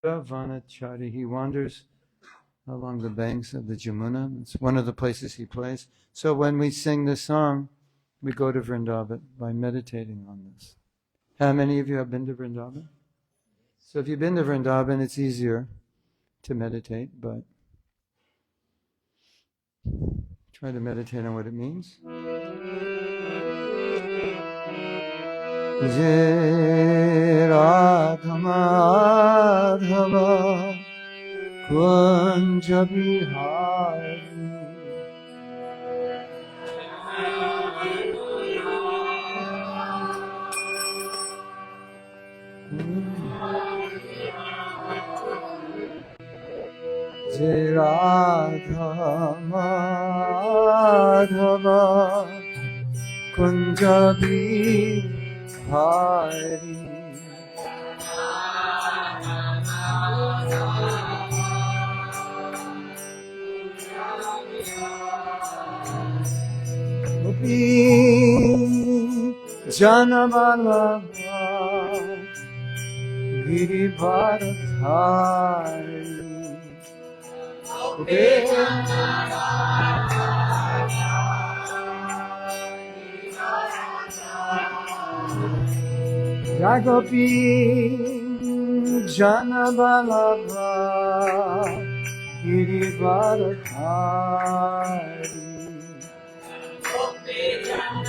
Vanachari. He wanders along the banks of the Jamuna. It's one of the places he plays. So when we sing this song, we go to Vrindavan by meditating on this. How many of you have been to Vrindavan? So if you've been to Vrindavan, it's easier to meditate, but try to meditate on what it means. Jai Radha Madhava Kunja Bihari Jai Radha Madhava Kunja Bihari Gopi Janamalabha Girivardhari Gopi Jagopi Janabalabha Girivardhari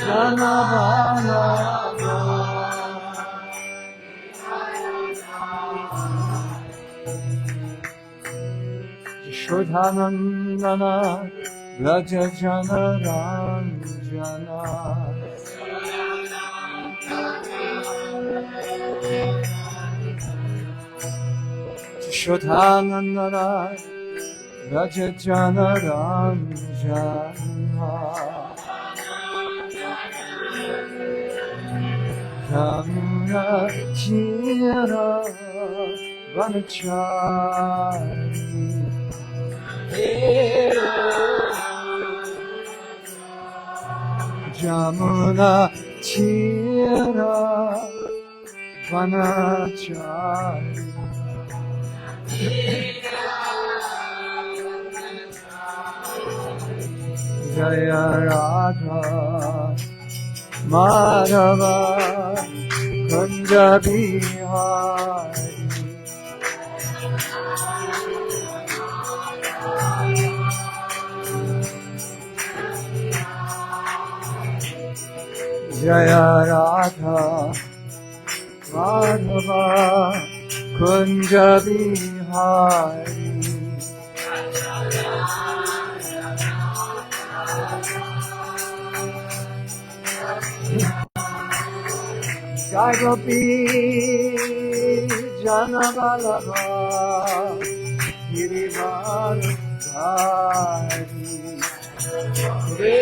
Janabalabha Shodhanandana Raja Jana Ranjana Shodhanandana Raja Jana Ranjana Kamuna Tira Vanachari Jamuna Tira Vanachari Jaya Radha Madhava Kunja Bihari Jaya Radha Madhava Kunja Bihari Jai Gopi Janabalabha Girivardhari Gopi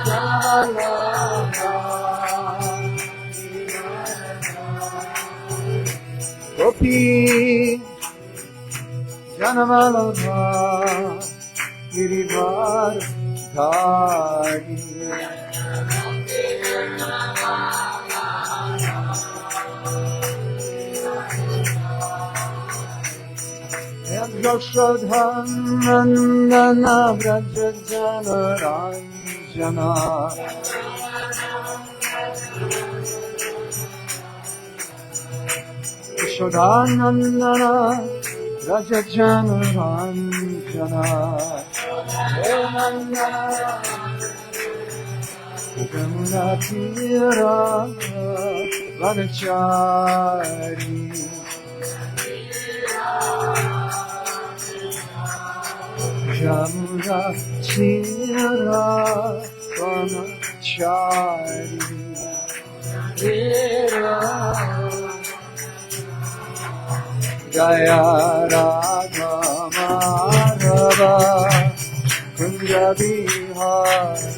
Janabalabha Gopi Janabalabha Girivardhari Yashodhanandana Vraja Jana Ranjana Yashodhanandana Vraja Jana Ranjana Jamuna Tira Vanachari Jamuna Tira Vanachari Jaya Radha Madhava Kunja Bihari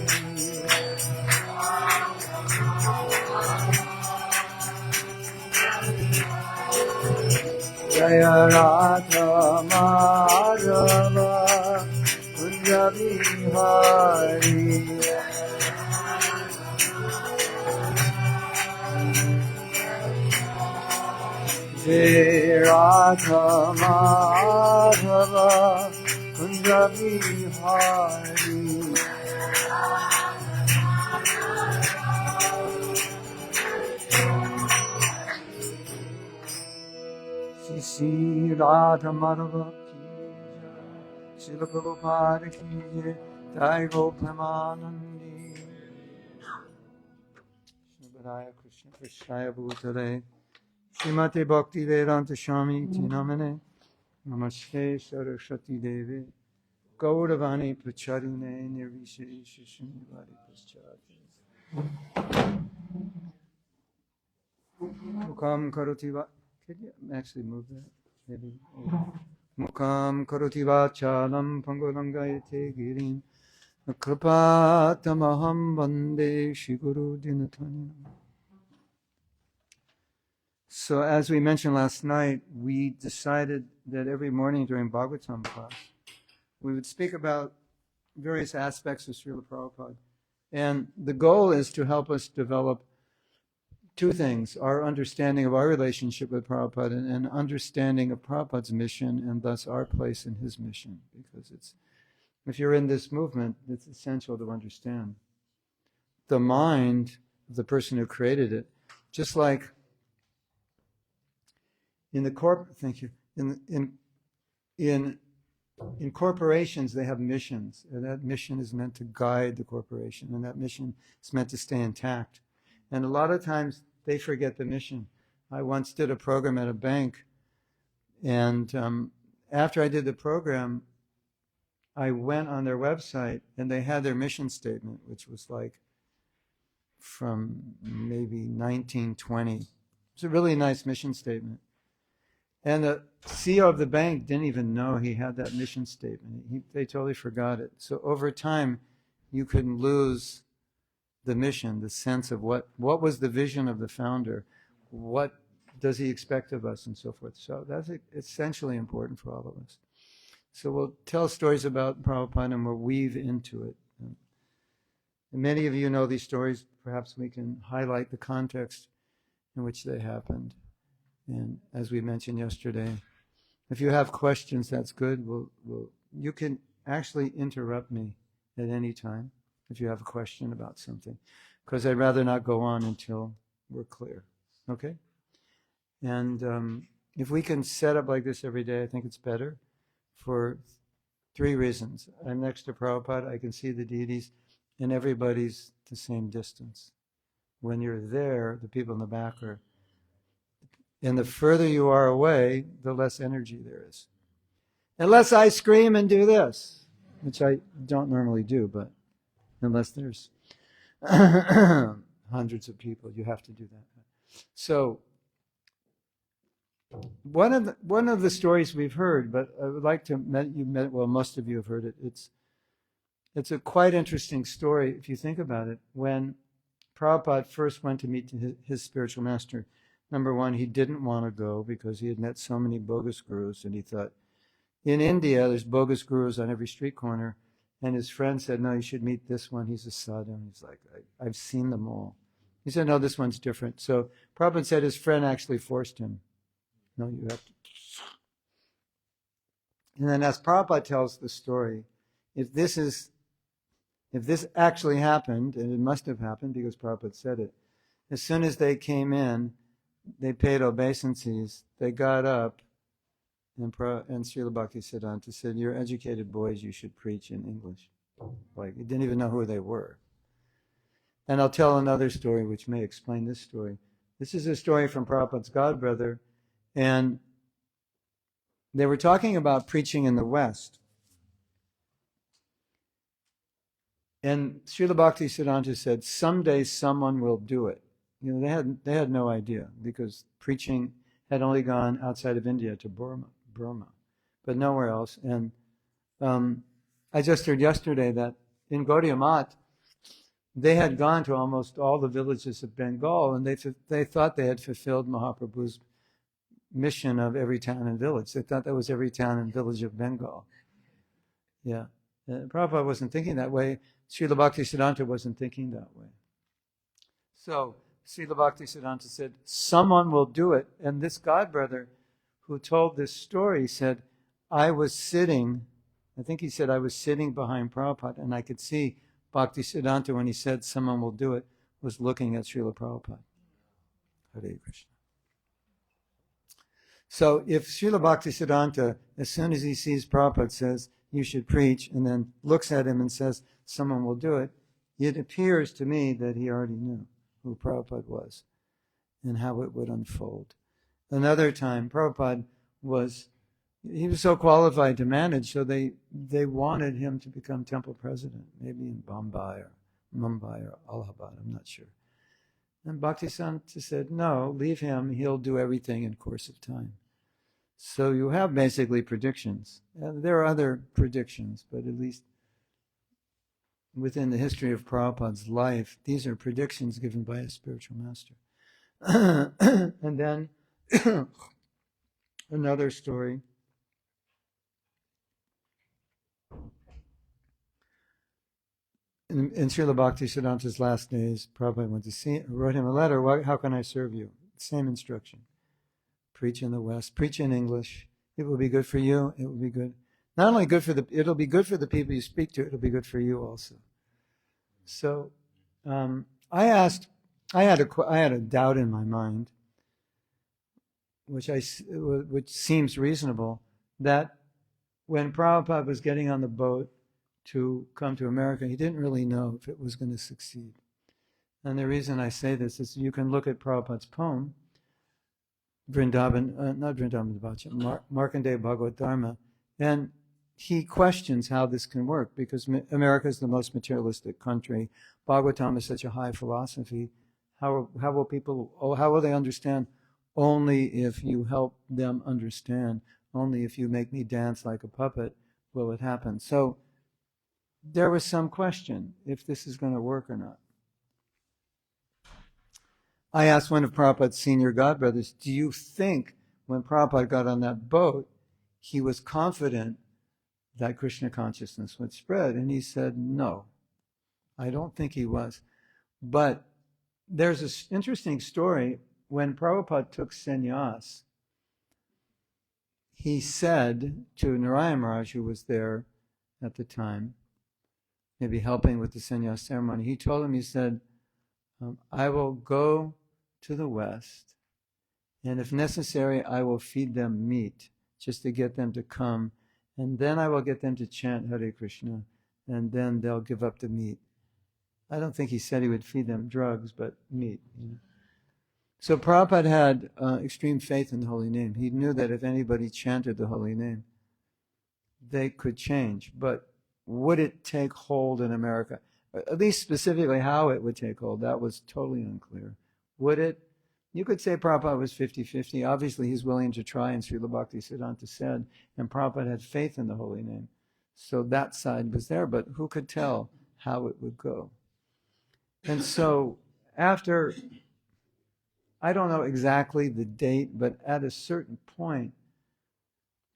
Jaya Radha Madhava Kunja Bihari Radha Madhava Kunja Vihari Shri Radha Madhava Ki Jai Srila Prabhupada Ki Jai Jai Gopamanandi Shri Krishna Krishnaya Bhutale Srimati Bhakti Vedanta Swami Iti Namane Namaste Saraswati Devi Gauravani Pracharine Nirvishesha Shunivadi Paschati Mukam Karoti Va. Could you actually move that? Maybe. Mukam Karoti Vachalam Pangurangayate Girim Kripatamaham Vande Shiguru Dinatani. So as we mentioned last night, we decided that every morning during Bhagavatam class, we would speak about various aspects of Srila Prabhupada. And the goal is to help us develop two things: our understanding of our relationship with Prabhupada and an understanding of Prabhupada's mission and thus our place in his mission. Because if you're in this movement, it's essential to understand the mind of the person who created it. Just like in the in corporations, they have missions, and that mission is meant to guide the corporation, and that mission is meant to stay intact. And a lot of times they forget the mission. I once did a program at a bank, and after I did the program, I went on their website, and they had their mission statement, which was like from maybe 1920. It's a really nice mission statement. And the CEO of the bank didn't even know he had that mission statement. They totally forgot it. So over time, you can lose the mission, the sense of what was the vision of the founder, what does he expect of us, and so forth. So that's essentially important for all of us. So we'll tell stories about Prabhupada and we'll weave into it. And many of you know these stories. Perhaps we can highlight the context in which they happened. And as we mentioned yesterday, if you have questions, that's good. You can actually interrupt me at any time if you have a question about something, because I'd rather not go on until we're clear. Okay? And if we can set up like this every day, I think it's better for three reasons. I'm next to Prabhupada, I can see the deities, and everybody's the same distance. When you're there, the people in the back are. And the further you are away, the less energy there is. Unless I scream and do this, which I don't normally do, but unless there's hundreds of people, you have to do that. So, one of the stories we've heard, but I would like to, most of you have heard it. It's a quite interesting story if you think about it. When Prabhupada first went to meet his spiritual master, number one, he didn't want to go because he had met so many bogus gurus, and he thought, in India, there's bogus gurus on every street corner. And his friend said, no, you should meet this one. He's a sadhu. And he's like, I've seen them all. He said, no, this one's different. So Prabhupada said his friend actually forced him. No, you have to. And then as Prabhupada tells the story, if this actually happened, and it must have happened because Prabhupada said it, as soon as they came in, they paid obeisances, they got up, and Srila Bhaktisiddhanta said, you're educated boys, you should preach in English. Like, he didn't even know who they were. And I'll tell another story which may explain this story. This is a story from Prabhupada's godbrother, and they were talking about preaching in the West. And Srila Bhaktisiddhanta said, someday someone will do it. You know, they had no idea, because preaching had only gone outside of India to Burma, but nowhere else. And I just heard yesterday that in Gaudiya Math, they had gone to almost all the villages of Bengal, and they thought they had fulfilled Mahaprabhu's mission of every town and village. They thought that was every town and village of Bengal. Yeah. Prabhupada wasn't thinking that way. Srila Bhaktisiddhanta wasn't thinking that way. So Srila Bhaktisiddhanta said, someone will do it. And this godbrother who told this story said, I was sitting behind Prabhupada, and I could see Bhaktisiddhanta, when he said someone will do it, was looking at Srila Prabhupada. Hare Krishna. So if Srila Bhaktisiddhanta, as soon as he sees Prabhupada, says, you should preach, and then looks at him and says, someone will do it, it appears to me that he already knew who Prabhupada was and how it would unfold. Another time, Prabhupada was so qualified to manage, so they wanted him to become temple president, maybe in Bombay or Mumbai or Allahabad, I'm not sure. And Bhaktisiddhanta said, no, leave him, he'll do everything in course of time. So you have basically predictions. There are other predictions, but at least within the history of Prabhupada's life, these are predictions given by a spiritual master. And then another story. In Srila Bhaktisiddhanta's last days, Prabhupada went to see, wrote him a letter, how can I serve you? Same instruction. Preach in the West, preach in English. It will be good for you, it will be good. Not only good for it'll be good for the people you speak to, it'll be good for you also. So, I had a doubt in my mind, which seems reasonable, that when Prabhupada was getting on the boat to come to America, he didn't really know if it was going to succeed. And the reason I say this is you can look at Prabhupada's poem, Markandeya Bhagavad Dharma, and he questions how this can work, because America is the most materialistic country. Bhagavatam is such a high philosophy. How will they understand? Only if you help them understand. Only if you make me dance like a puppet will it happen. So there was some question if this is going to work or not. I asked one of Prabhupada's senior godbrothers, do you think when Prabhupada got on that boat, he was confident that Krishna consciousness would spread? And he said, no, I don't think he was. But there's this interesting story. When Prabhupada took sannyas, he said to Narayan Maharaj, who was there at the time, maybe helping with the sannyas ceremony, he told him, he said, I will go to the West, and if necessary, I will feed them meat, just to get them to come, and then I will get them to chant Hare Krishna, and then they'll give up the meat. I don't think he said he would feed them drugs, but meat. You know? So Prabhupada had extreme faith in the holy name. He knew that if anybody chanted the holy name, they could change. But would it take hold in America? At least specifically how it would take hold, that was totally unclear. Would it? You could say Prabhupada was 50-50. Obviously, he's willing to try, and Srila Bhaktisiddhanta said, and Prabhupada had faith in the holy name. So that side was there, but who could tell how it would go? And so after, I don't know exactly the date, but at a certain point,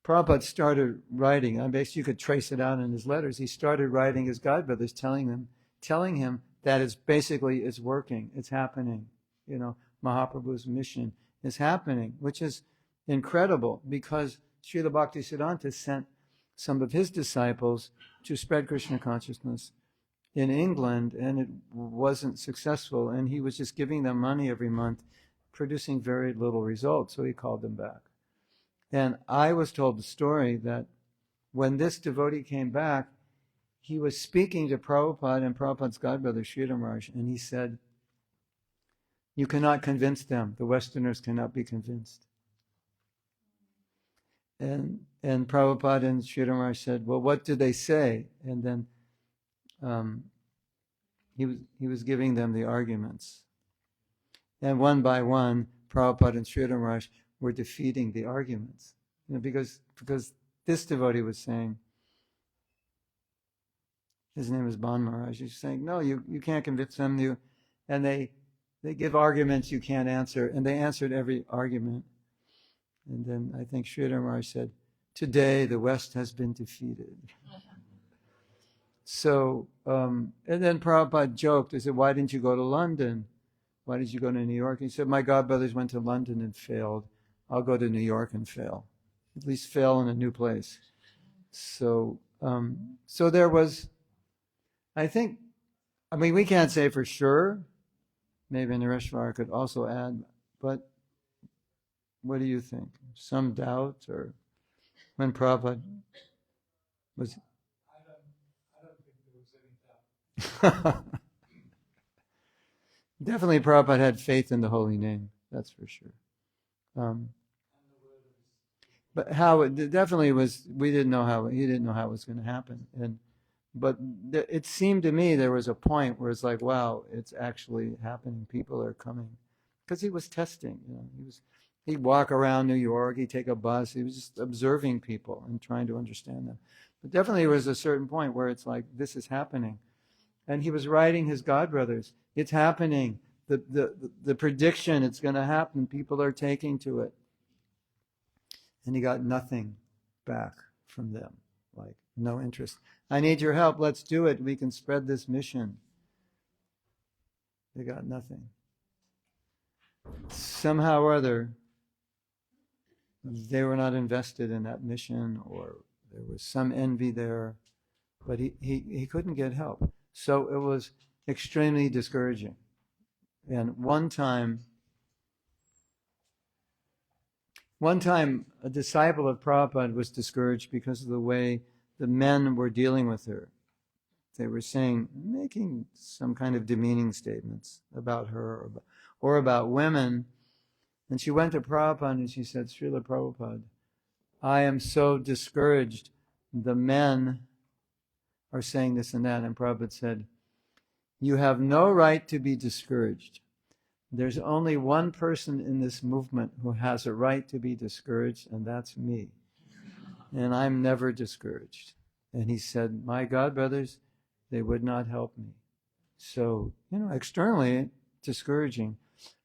Prabhupada started writing. I guess you could trace it out in his letters. He started writing his godbrothers, telling him that it's working, it's happening. You know, Mahaprabhu's mission is happening, which is incredible, because Srila Bhaktisiddhanta sent some of his disciples to spread Krishna consciousness in England, and it wasn't successful, and he was just giving them money every month, producing very little results, so he called them back. And I was told the story that when this devotee came back, he was speaking to Prabhupada and Prabhupada's godbrother, Sridhar Maharaj, and he said, you cannot convince them. The Westerners cannot be convinced. And Prabhupada and Sridhar Maharaj said, well, what do they say? And then he was giving them the arguments. And one by one, Prabhupada and Sridhar Maharaj were defeating the arguments. You know, because this devotee was saying, his name is Ban Maharaj, he's saying, no, you can't convince them. And they give arguments you can't answer, and they answered every argument. And then I think Sridhar Maharaj said, today the West has been defeated. So, and then Prabhupada joked, he said, why didn't you go to London? why did you go to New York? He said, my godbrothers went to London and failed. I'll go to New York and fail. At least fail in a new place. So there was, I think, I mean, we can't say for sure. Maybe Nareshwar could also add, but what do you think? Some doubt, or when Prabhupada was... I don't think there was any doubt. Definitely Prabhupada had faith in the holy name, that's for sure. But how it definitely was, he didn't know how it was going to happen. But it seemed to me there was a point where it's like, wow, it's actually happening. People are coming. Because he was testing, he'd walk around New York, he'd take a bus, he was just observing people and trying to understand them. But definitely there was a certain point where it's like, this is happening. And he was writing his godbrothers, it's happening. The prediction, it's going to happen. People are taking to it. And he got nothing back from them, like no interest. I need your help, let's do it, we can spread this mission. They got nothing. Somehow or other, they were not invested in that mission, or there was some envy there, but he couldn't get help. So it was extremely discouraging. And one time a disciple of Prabhupada was discouraged because of the way the men were dealing with her. They were making some kind of demeaning statements about her or about women. And she went to Prabhupada and she said, Srila Prabhupada, I am so discouraged. The men are saying this and that. And Prabhupada said, you have no right to be discouraged. There's only one person in this movement who has a right to be discouraged, and that's me. And I'm never discouraged. And he said, my godbrothers, they would not help me. So, externally discouraging.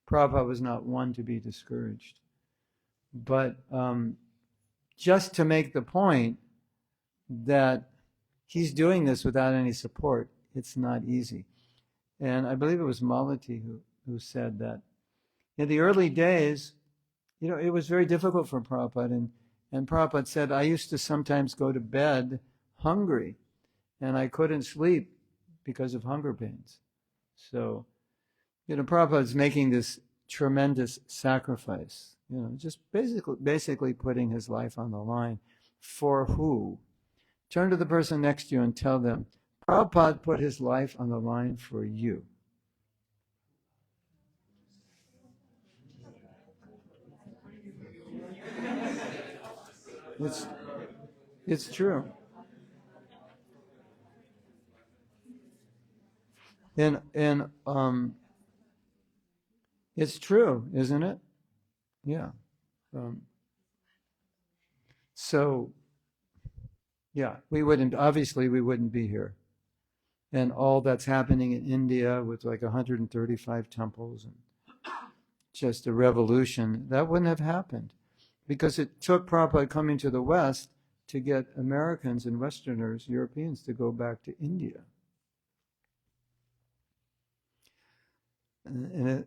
Prabhupada was not one to be discouraged. But just to make the point that he's doing this without any support, it's not easy. And I believe it was Malati who said that in the early days, it was very difficult for Prabhupada. And Prabhupada said, I used to sometimes go to bed hungry, and I couldn't sleep because of hunger pains. So, Prabhupada's making this tremendous sacrifice, just basically putting his life on the line. For who? Turn to the person next to you and tell them, Prabhupada put his life on the line for you. It's true. And it's true, isn't it? Yeah. So, yeah, we wouldn't be here. And all that's happening in India with like 135 temples and just a revolution, that wouldn't have happened. Because it took Prabhupada coming to the West to get Americans and Westerners, Europeans, to go back to India. And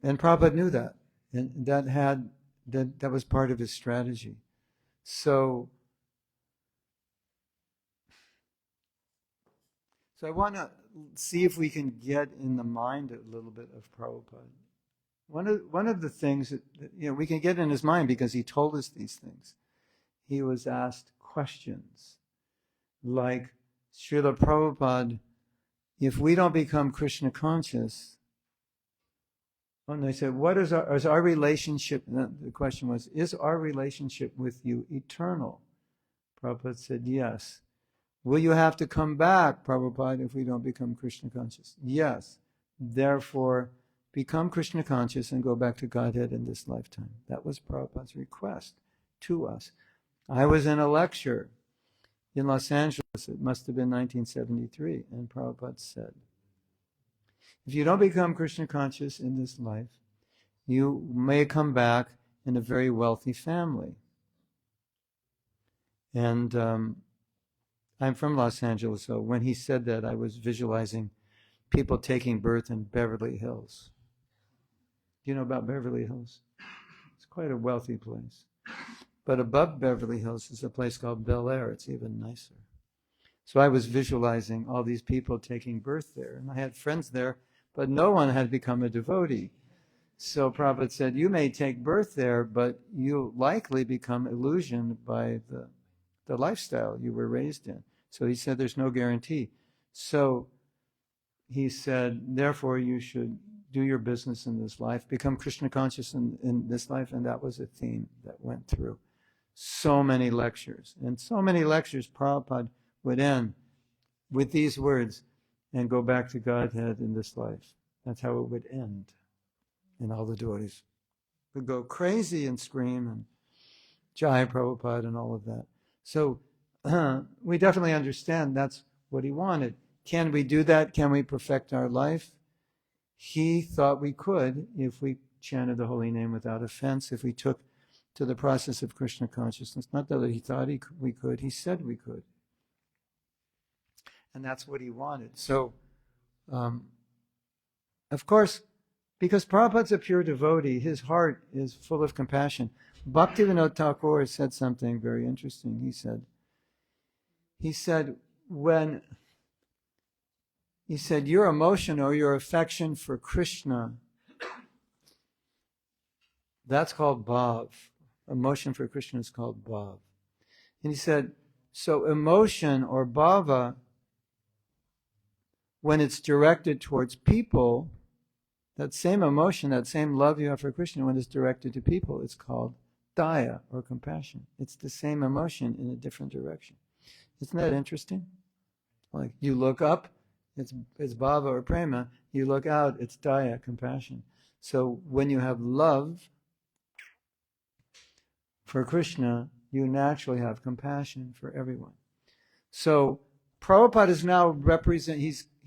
Prabhupada knew that. And that was part of his strategy. So I want to see if we can get in the mind a little bit of Prabhupada. One of the things that we can get in his mind, because he told us these things. He was asked questions like, Srila Prabhupada, if we don't become Krishna conscious, and they said, what is our relationship? The question was, is our relationship with you eternal? Prabhupada said, yes. Will you have to come back, Prabhupada, if we don't become Krishna conscious? Yes. Therefore, become Krishna conscious and go back to Godhead in this lifetime. That was Prabhupada's request to us. I was in a lecture in Los Angeles, it must have been 1973, and Prabhupada said, if you don't become Krishna conscious in this life, you may come back in a very wealthy family. And I'm from Los Angeles, so when he said that, I was visualizing people taking birth in Beverly Hills. Do you know about Beverly Hills? It's quite a wealthy place. But above Beverly Hills is a place called Bel Air. It's even nicer. So I was visualizing all these people taking birth there. And I had friends there, but no one had become a devotee. So Prabhupada said, you may take birth there, but you'll likely become illusioned by the lifestyle you were raised in. So he said, there's no guarantee. So he said, therefore you should do your business in this life, become Krishna conscious in this life. And that was a theme that went through so many lectures. And so many lectures Prabhupada would end with these words, and go back to Godhead in this life. That's how it would end. And all the devotees would go crazy and scream and Jai Prabhupada and all of that. So we definitely understand that's what he wanted. Can we do that? Can we perfect our life? He thought we could if we chanted the holy name without offense, if we took to the process of Krishna consciousness. Not that he thought we could, he said we could. And that's what he wanted. So, of course, because Prabhupada's a pure devotee, his heart is full of compassion. Bhaktivinoda Thakur said something very interesting. He said, your emotion or your affection for Krishna, that's called bhav. Emotion for Krishna is called bhav. And he said, so emotion or bhava, when it's directed towards people, that same emotion, that same love you have for Krishna, when it's directed to people, it's called daya or compassion. It's the same emotion in a different direction. Isn't that interesting? Like you look up, it's bhava or prema. You look out, it's daya, compassion. So when you have love for Krishna, you naturally have compassion for everyone. So Prabhupada is now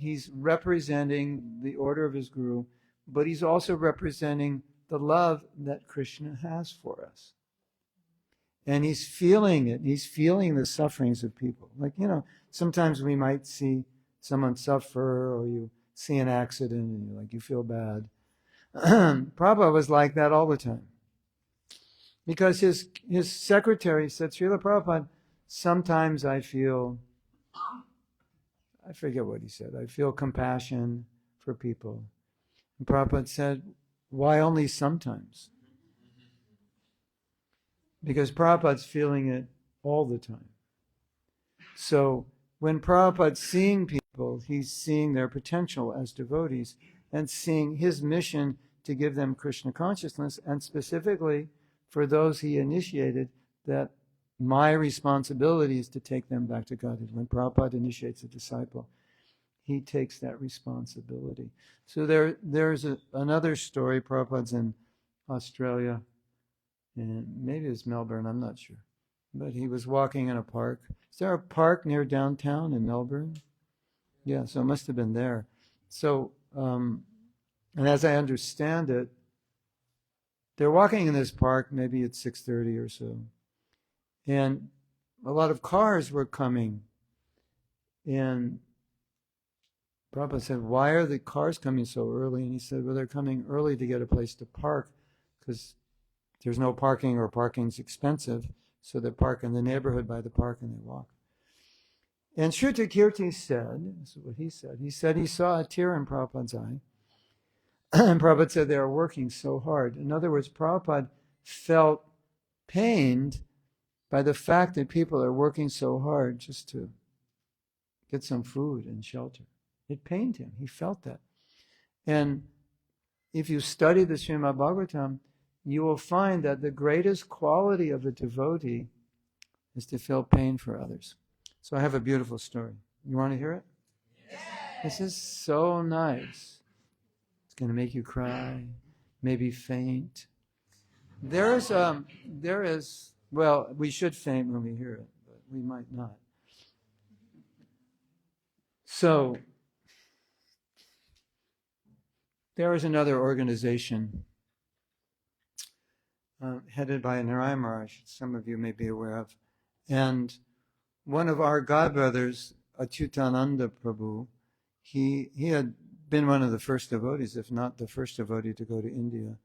he's representing the order of his guru, but he's also representing the love that Krishna has for us. And he's feeling it. He's feeling the sufferings of people. Like, sometimes we might see someone suffer, or you see an accident and you feel bad. Prabhupada was like that all the time. Because his secretary said, Srila Prabhupada, sometimes I forget what he said, I feel compassion for people. And Prabhupada said, why only sometimes? Because Prabhupada's feeling it all the time. So when Prabhupada's seeing people, he's seeing their potential as devotees and seeing his mission to give them Krishna consciousness, and specifically for those he initiated, that my responsibility is to take them back to Godhead. When Prabhupada initiates a disciple, he takes that responsibility. So there's another story. Prabhupada's in Australia, and maybe it's Melbourne, I'm not sure. But he was walking in a park. Is there a park near downtown in Melbourne? Yeah, so it must have been there. So, and as I understand it, they're walking in this park, maybe it's 6:30 or so. And a lot of cars were coming. And Prabhupada said, why are the cars coming so early? And he said, well, they're coming early to get a place to park because there's no parking, or parking's expensive. So they park in the neighborhood by the park and they walk. And Shruta Kirti said, this is what he said he saw a tear in Prabhupada's eye. And Prabhupada said they are working so hard. In other words, Prabhupada felt pained by the fact that people are working so hard just to get some food and shelter. It pained him. He felt that. And if you study the Srimad Bhagavatam, you will find that the greatest quality of a devotee is to feel pain for others. So I have a beautiful story. You want to hear it? Yes. This is so nice. It's going to make you cry, maybe faint. Well, we should faint when we hear it, but we might not. So, there is another organization headed by Narayan Maharaj, some of you may be aware of. And one of our godbrothers, Achyutananda Prabhu, he had been one of the first devotees, if not the first devotee to go to India.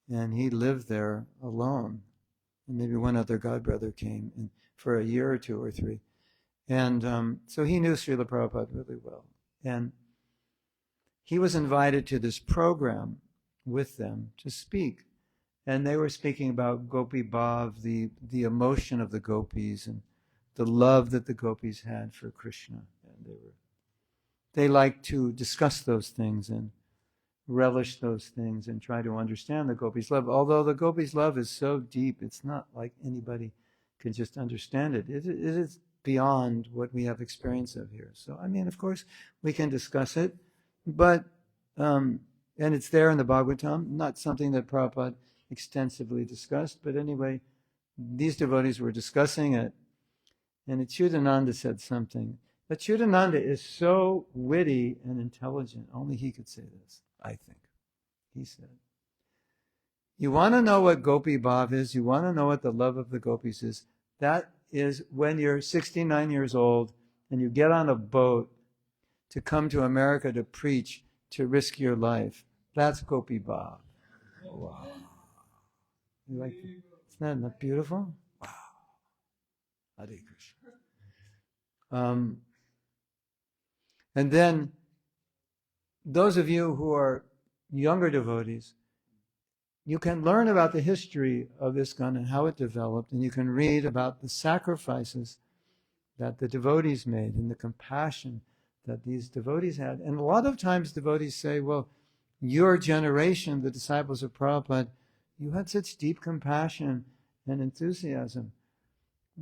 and he lived there alone. And maybe one other godbrother came for a year or two or three. And so he knew Srila Prabhupada really well. And he was invited to this program with them to speak. And they were speaking about Gopi Bhav, the emotion of the gopis and the love that the gopis had for Krishna. And they liked to discuss those things and relish those things and try to understand the gopis' love. Although the gopis' love is so deep, it's not like anybody can just understand it. It is beyond what we have experience of here. So, I mean, of course, we can discuss it, but, and it's there in the Bhagavatam, not something that Prabhupada extensively discussed, but anyway, these devotees were discussing it, and Achyutananda said something. Achyutananda is so witty and intelligent, only he could say this, I think. He said, you want to know what Gopi Bhav is, you want to know what the love of the gopis is, that is when you're 69 years old and you get on a boat to come to America to preach, to risk your life. That's Gopi Bhav. Wow. You like it? Isn't that beautiful? Wow. Hare Krishna. And then, those of you who are younger devotees, you can learn about the history of ISKCON and how it developed, and you can read about the sacrifices that the devotees made and the compassion that these devotees had. And a lot of times devotees say, well, your generation, the disciples of Prabhupada, you had such deep compassion and enthusiasm.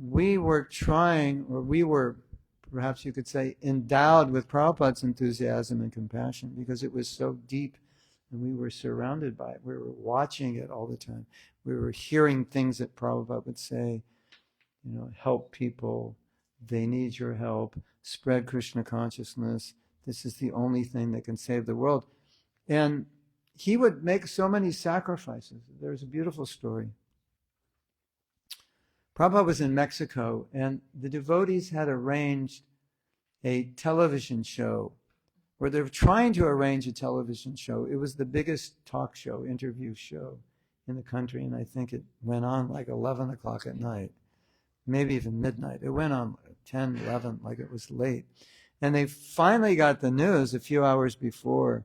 We were trying, or we were, perhaps you could say, endowed with Prabhupada's enthusiasm and compassion because it was so deep. And we were surrounded by it. We were watching it all the time. We were hearing things that Prabhupada would say, help people. They need your help. Spread Krishna consciousness. This is the only thing that can save the world. And he would make so many sacrifices. There's a beautiful story. Prabhupada was in Mexico, and the devotees had arranged a television show where they were trying to arrange a television show. It was the biggest talk show, interview show in the country, and I think it went on like 11 o'clock at night, maybe even midnight. It went on 10, 11, like it was late. And they finally got the news a few hours before.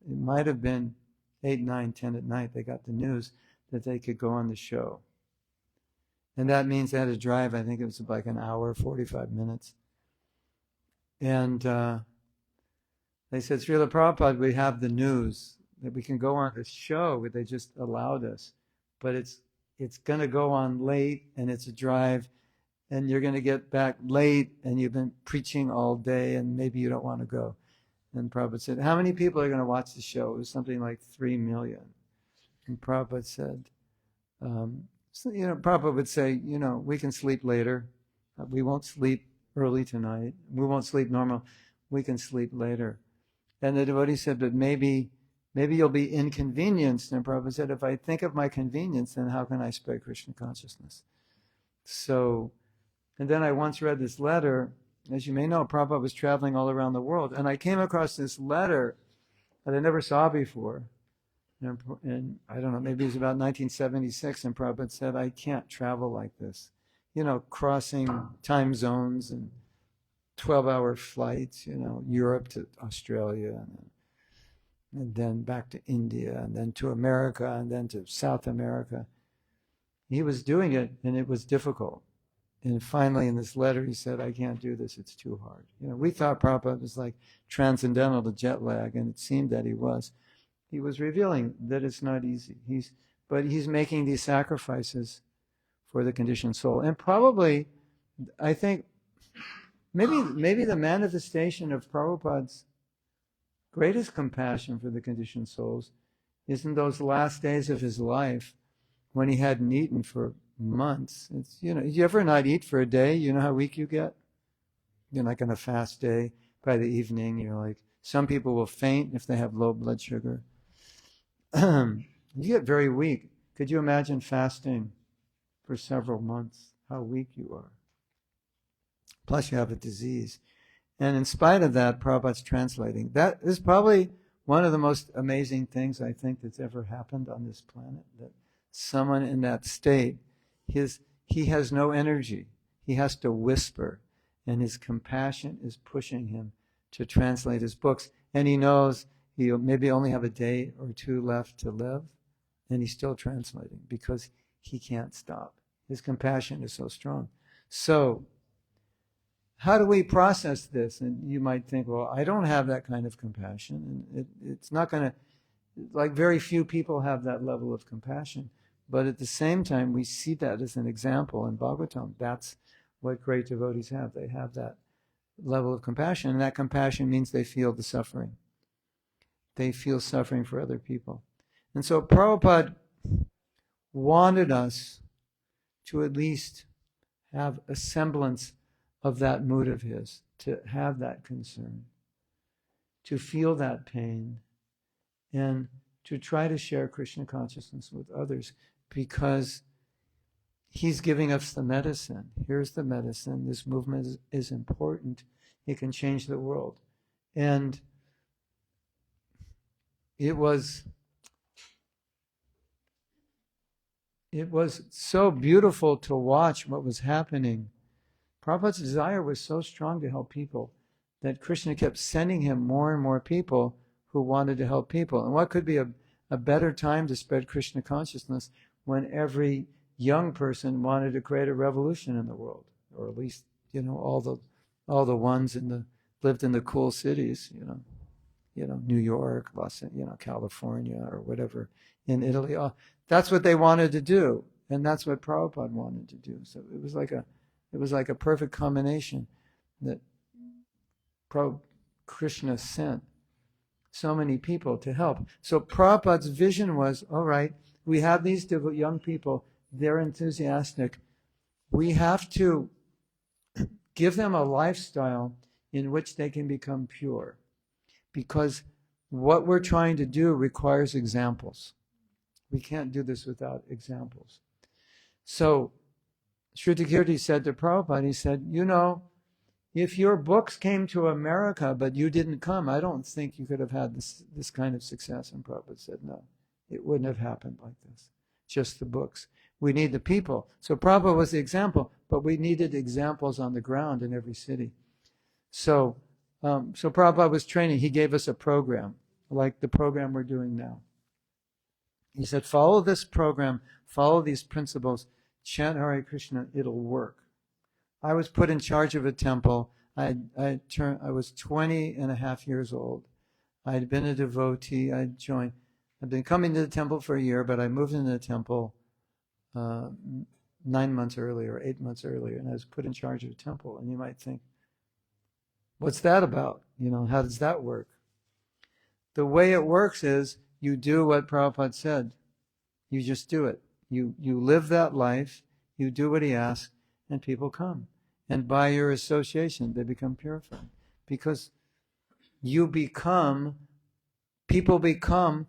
It might have been 8, 9, 10 at night. They got the news that they could go on the show. And that means they had to drive, I think it was like an hour, 45 minutes. And they said, Srila Prabhupada, we have the news that we can go on this show. They just allowed us. But it's going to go on late, and it's a drive, and you're going to get back late, and you've been preaching all day, and maybe you don't want to go. And Prabhupada said, how many people are going to watch the show? It was something like 3 million. And Prabhupada said, Prabhupada would say, we can sleep later. We won't sleep early tonight. We won't sleep normal. We can sleep later. And the devotee said, but maybe you'll be inconvenienced. And Prabhupada said, if I think of my convenience, then how can I spread Krishna consciousness? So, and then I once read this letter. As you may know, Prabhupada was traveling all around the world. And I came across this letter that I never saw before. And I don't know, maybe it was about 1976. And Prabhupada said, I can't travel like this. Crossing time zones and 12-hour flights, Europe to Australia, and then back to India, and then to America, and then to South America. He was doing it, and it was difficult. And finally, in this letter, he said, I can't do this, it's too hard. We thought Prabhupada was like transcendental to jet lag, and it seemed that he was. He was revealing that it's not easy. But he's making these sacrifices for the conditioned soul. And probably, I think, maybe the manifestation of Prabhupada's greatest compassion for the conditioned souls is in those last days of his life when he hadn't eaten for months. You ever not eat for a day? You know how weak you get? You're like on a fast day. By the evening, some people will faint if they have low blood sugar. You get very weak. Could you imagine fasting for several months? How weak you are. Plus you have a disease. And in spite of that, Prabhupada's translating. That is probably one of the most amazing things I think that's ever happened on this planet, that someone in that state, he has no energy. He has to whisper, and his compassion is pushing him to translate his books. And he knows he'll maybe only have a day or two left to live, and he's still translating because he can't stop. His compassion is so strong. So, how do we process this? And you might think, well, I don't have that kind of compassion. And it's not going to, like very few people have that level of compassion. But at the same time, we see that as an example in Bhagavatam. That's what great devotees have. They have that level of compassion. And that compassion means they feel the suffering. They feel suffering for other people. And so Prabhupada wanted us to at least have a semblance of that mood of his, to have that concern, to feel that pain, and to try to share Krishna consciousness with others, because he's giving us the medicine. Here's the medicine. This movement is important. It can change the world. And it was so beautiful to watch what was happening. Prabhupada's desire was so strong to help people that Krishna kept sending him more and more people who wanted to help people. And what could be a better time to spread Krishna consciousness when every young person wanted to create a revolution in the world, or at least, all the ones lived in the cool cities, New York, California, or whatever, in Italy. That's what they wanted to do, and that's what Prabhupada wanted to do. So it was like a perfect combination that Krishna sent so many people to help. So Prabhupada's vision was, all right, we have these young people, they're enthusiastic. We have to give them a lifestyle in which they can become pure, because what we're trying to do requires examples. We can't do this without examples. So Shrutakirti said to Prabhupada, he said, if your books came to America but you didn't come, I don't think you could have had this kind of success. And Prabhupada said, no, it wouldn't have happened like this. Just the books. We need the people. So Prabhupada was the example, but we needed examples on the ground in every city. So Prabhupada was training. He gave us a program, like the program we're doing now. He said, follow this program, follow these principles, chant Hare Krishna, it'll work. I was put in charge of a temple. I was 20 and a half years old. I had been a devotee. I'd been coming to the temple for a year, but I moved into the temple 9 months earlier, 8 months earlier, and I was put in charge of a temple. And you might think, what's that about? How does that work? The way it works is you do what Prabhupada said. You just do it. You live that life, you do what he asks, and people come. And by your association, they become purified. Because people become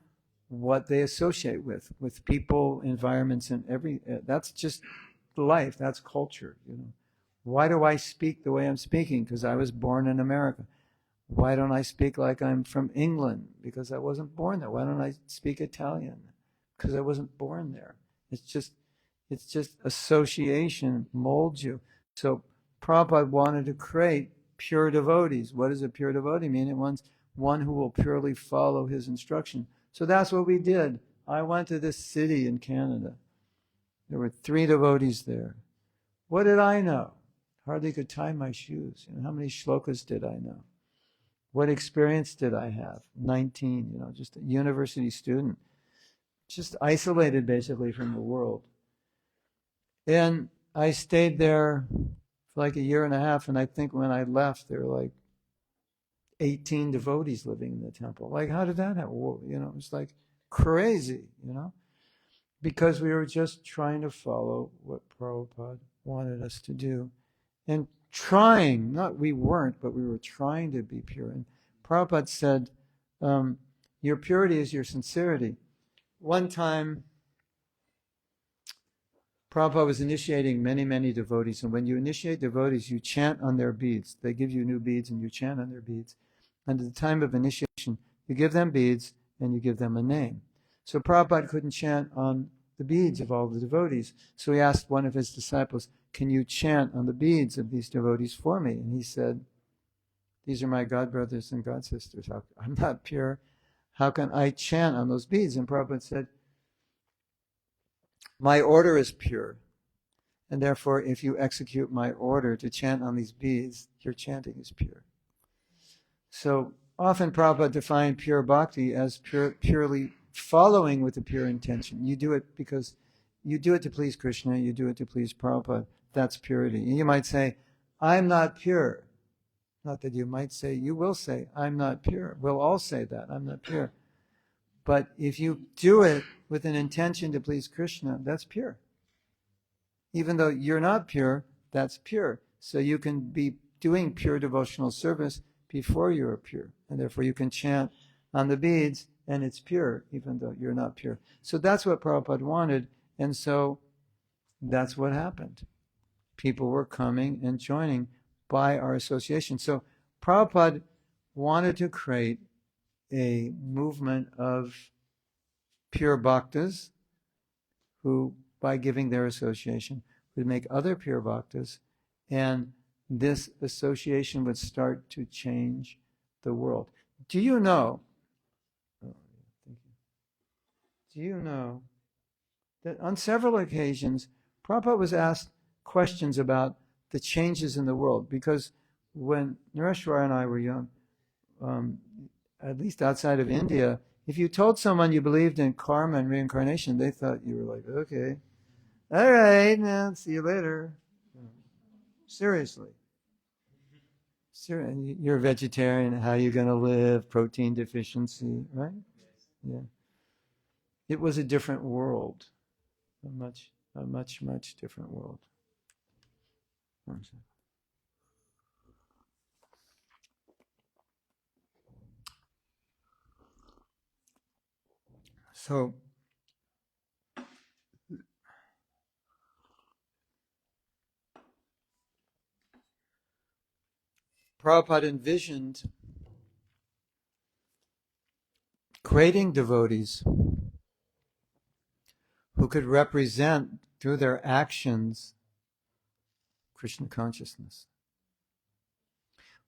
what they associate with people, environments, and that's just life, that's culture. Why do I speak the way I'm speaking? Because I was born in America. Why don't I speak like I'm from England? Because I wasn't born there. Why don't I speak Italian? Because I wasn't born there. It's just association molds you. So Prabhupada wanted to create pure devotees. What does a pure devotee mean? It means one who will purely follow his instruction. So that's what we did. I went to this city in Canada. There were 3 devotees there. What did I know? Hardly could tie my shoes. How many shlokas did I know? What experience did I have? 19, just a university student. Just isolated basically from the world. And I stayed there for like a year and a half, and I think when I left, there were like 18 devotees living in the temple. Like, how did that happen? It was like crazy, because we were just trying to follow what Prabhupada wanted us to do. And trying, not we weren't, but we were trying to be pure. And Prabhupada said, your purity is your sincerity. One time, Prabhupada was initiating many, many devotees. And when you initiate devotees, you chant on their beads. They give you new beads and you chant on their beads. And at the time of initiation, You give them beads and you give them a name. So Prabhupada couldn't chant on the beads of all the devotees. So he asked one of his disciples, can you chant on the beads of these devotees for me? And he said, these are my god brothers and god sisters. I'm not pure. How can I chant on those beads? And Prabhupada said, my order is pure. And therefore, if you execute my order to chant on these beads, your chanting is pure. So often Prabhupada defined pure bhakti as purely following with a pure intention. You do it because you do it to please Krishna, you do it to please Prabhupada. That's purity. And you might say, I'm not pure. Not that you might say, you will say, I'm not pure. We'll all say that, I'm not pure. But if you do it with an intention to please Krishna, that's pure. Even though you're not pure, that's pure. So you can be doing pure devotional service before you are pure. And therefore you can chant on the beads and it's pure, even though you're not pure. So that's what Prabhupada wanted. And so that's what happened. People were coming and joining by our association. So Prabhupada wanted to create a movement of pure bhaktas who, by giving their association, would make other pure bhaktas, and this association would start to change the world. Do you know that on several occasions, Prabhupada was asked questions about the changes in the world? Because when Nareshwar and I were young, at least outside of India, if you told someone you believed in karma and reincarnation, they thought you were like, okay, all right, now see you later. Seriously. You're a vegetarian, how are you going to live? Protein deficiency, right? Yeah. It was a different world. A much different world. So, Prabhupada envisioned creating devotees who could represent through their actions Krishna consciousness.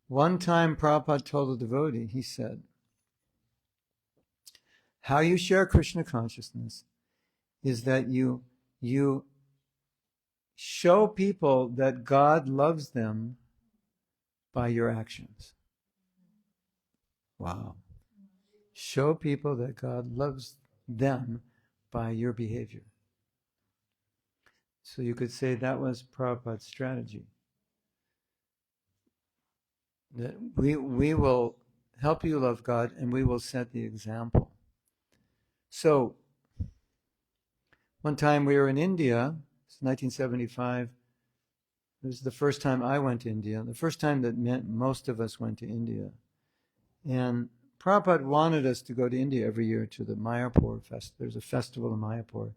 One time Prabhupada told a devotee, he said, how you share Krishna consciousness is that you show people that God loves them by your actions. Wow. Show people that God loves them by your behavior. So you could say that was Prabhupada's strategy. That we will help you love God and we will set the example. So, one time we were in India, it's 1975. It was the first time I went to India, the first time that most of us went to India. And Prabhupada wanted us to go to India every year to the Mayapur festival. There's a festival in Mayapur.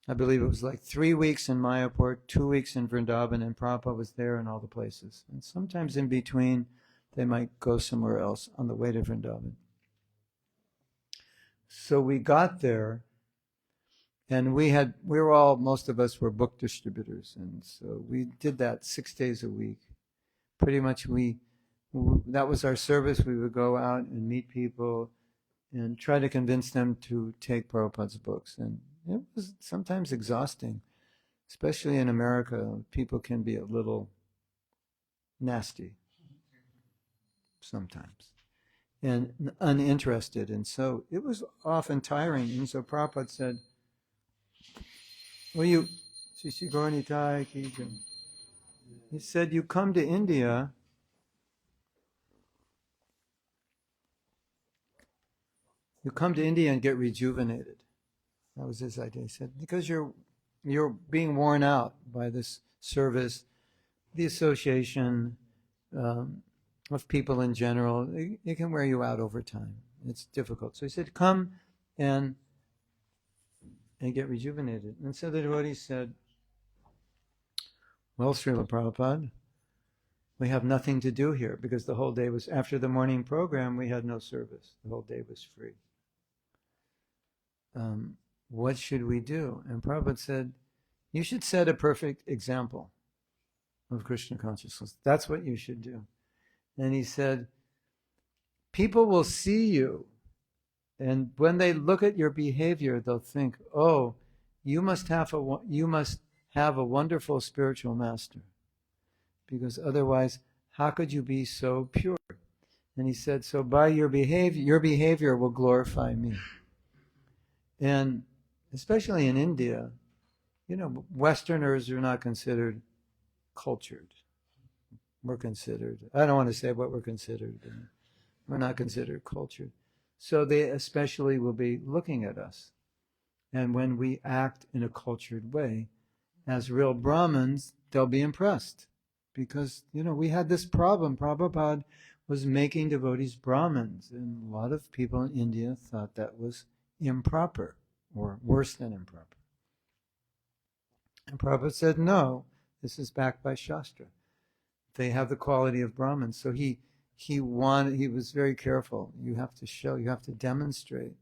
I believe it was like 3 weeks in Mayapur, 2 weeks in Vrindavan, and Prabhupada was there in all the places. And sometimes in between, they might go somewhere else on the way to Vrindavan. So we got there, and most of us were book distributors, and so we did that 6 days a week. Pretty much that was our service. We would go out and meet people and try to convince them to take Prabhupada's books. And it was sometimes exhausting, especially in America. People can be a little nasty sometimes and uninterested. And so it was often tiring. And so Prabhupada said, he said, you come to India and get rejuvenated. That was his idea. He said, because you're being worn out by this service, the association of people in general, it can wear you out over time. It's difficult. So he said, come and get rejuvenated. And so the devotee said, well, Srila Prabhupada, we have nothing to do here because the whole day was, after the morning program, we had no service. The whole day was free. What should we do? And Prabhupada said, you should set a perfect example of Krishna consciousness. That's what you should do. And he said, people will see you, and when they look at your behavior, they'll think, oh, you must have a wonderful spiritual master, because otherwise, how could you be so pure? And he said, so by your behavior will glorify me. And especially in India, Westerners are not considered cultured. We're considered, I don't want to say what we're considered, but we're not considered cultured. So they especially will be looking at us. And when we act in a cultured way, as real Brahmins, they'll be impressed. Because, we had this problem. Prabhupada was making devotees Brahmins. And a lot of people in India thought that was improper, or worse than improper. And Prabhupada said, no, this is backed by Shastra. They have the quality of Brahmins. So he was very careful. You have to demonstrate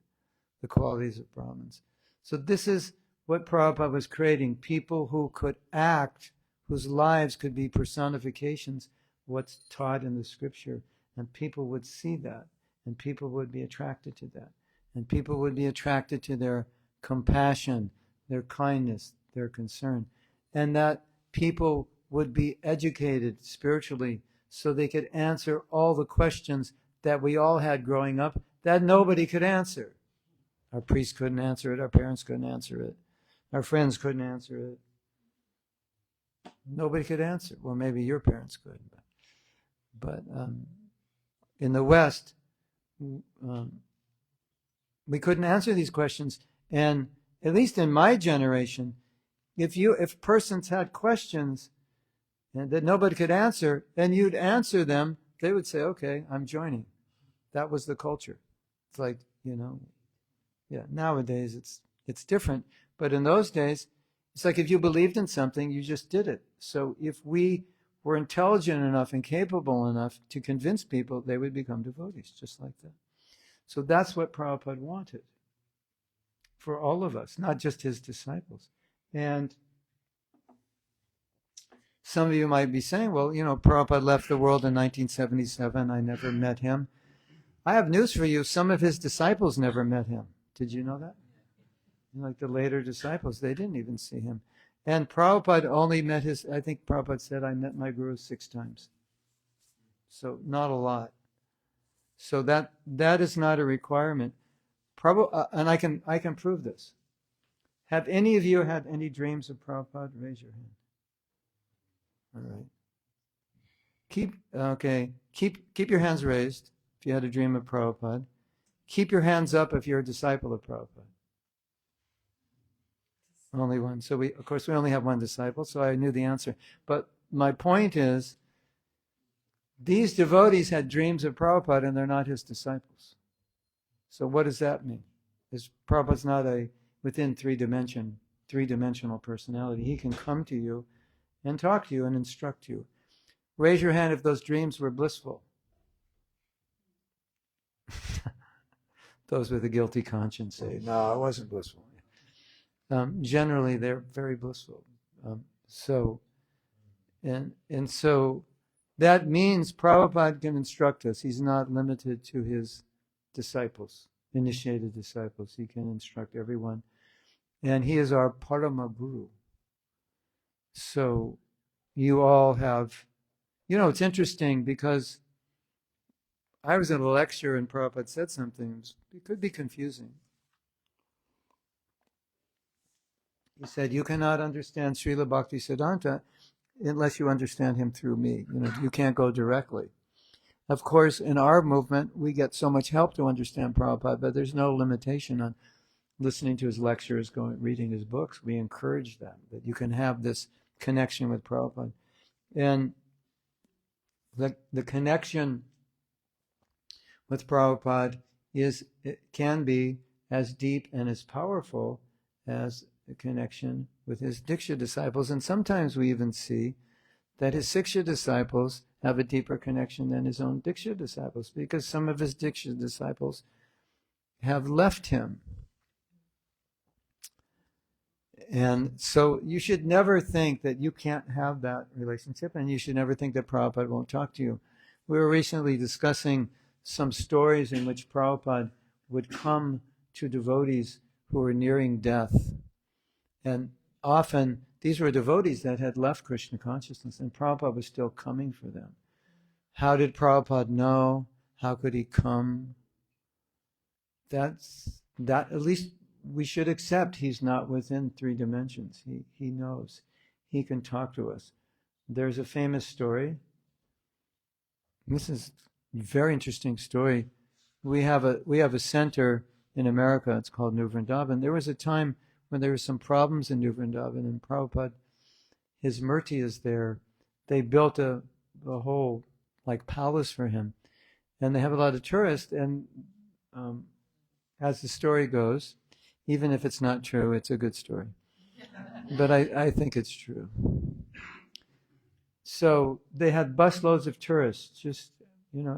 the qualities of Brahmins. So this is what Prabhupada was creating, people who could act, whose lives could be personifications of what's taught in the scripture, and people would see that, and people would be attracted to that, and people would be attracted to their compassion, their kindness, their concern, and that people would be educated spiritually so they could answer all the questions that we all had growing up that nobody could answer. Our priests couldn't answer it, our parents couldn't answer it, our friends couldn't answer it. Nobody could answer. Well, maybe your parents could. But in the West, we couldn't answer these questions. And at least in my generation, if persons had questions and that nobody could answer, then you'd answer them, they would say, okay, I'm joining. That was the culture. It's like, nowadays it's different. But in those days, it's like if you believed in something, you just did it. So if we were intelligent enough and capable enough to convince people, they would become devotees, just like that. So that's what Prabhupada wanted for all of us, not just his disciples. And some of you might be saying, well, Prabhupada left the world in 1977. I never met him. I have news for you. Some of his disciples never met him. Did you know that? Like the later disciples, they didn't even see him. And Prabhupada only met I think Prabhupada said, I met my guru 6 times. So not a lot. So that is not a requirement. And I can prove this. Have any of you had any dreams of Prabhupada? Raise your hand. All right. Keep your hands raised if you had a dream of Prabhupada. Keep your hands up if you're a disciple of Prabhupada. Only one. So we only have one disciple, so I knew the answer. But my point is, these devotees had dreams of Prabhupada and they're not his disciples. So what does that mean? Prabhupada's not within three-dimensional personality. He can come to you and talk to you and instruct you. Raise your hand if those dreams were blissful. Those with a guilty conscience say, no, it wasn't blissful. Generally, they're very blissful. So that means Prabhupada can instruct us. He's not limited to his disciples, initiated disciples. He can instruct everyone. And he is our Parama Guru. So you all have, it's interesting because I was in a lecture and Prabhupada said something. It could be confusing. He said, you cannot understand Srila Bhakti Siddhanta unless you understand him through me. You can't go directly. Of course, in our movement, we get so much help to understand Prabhupada, but there's no limitation on listening to his lectures, reading his books. We encourage that you can have this connection with Prabhupada. And the connection with Prabhupada can be as deep and as powerful as the connection with his Diksha disciples. And sometimes we even see that his Siksha disciples have a deeper connection than his own Diksha disciples, because some of his Diksha disciples have left him. And so you should never think that you can't have that relationship, and you should never think that Prabhupada won't talk to you. We were recently discussing some stories in which Prabhupada would come to devotees who were nearing death. And often these were devotees that had left Krishna consciousness, and Prabhupada was still coming for them. How did Prabhupada know? How could he come? That at least we should accept he's not within 3 dimensions. He knows. He can talk to us. There's a famous story. This is a very interesting story. We have a center in America. It's called New Vrindavan. There was a time when there were some problems in New Vrindavan, and Prabhupada, his murti is there. They built a whole palace for him, and they have a lot of tourists. And as the story goes, even if it's not true, it's a good story. But I think it's true. So they had busloads of tourists, just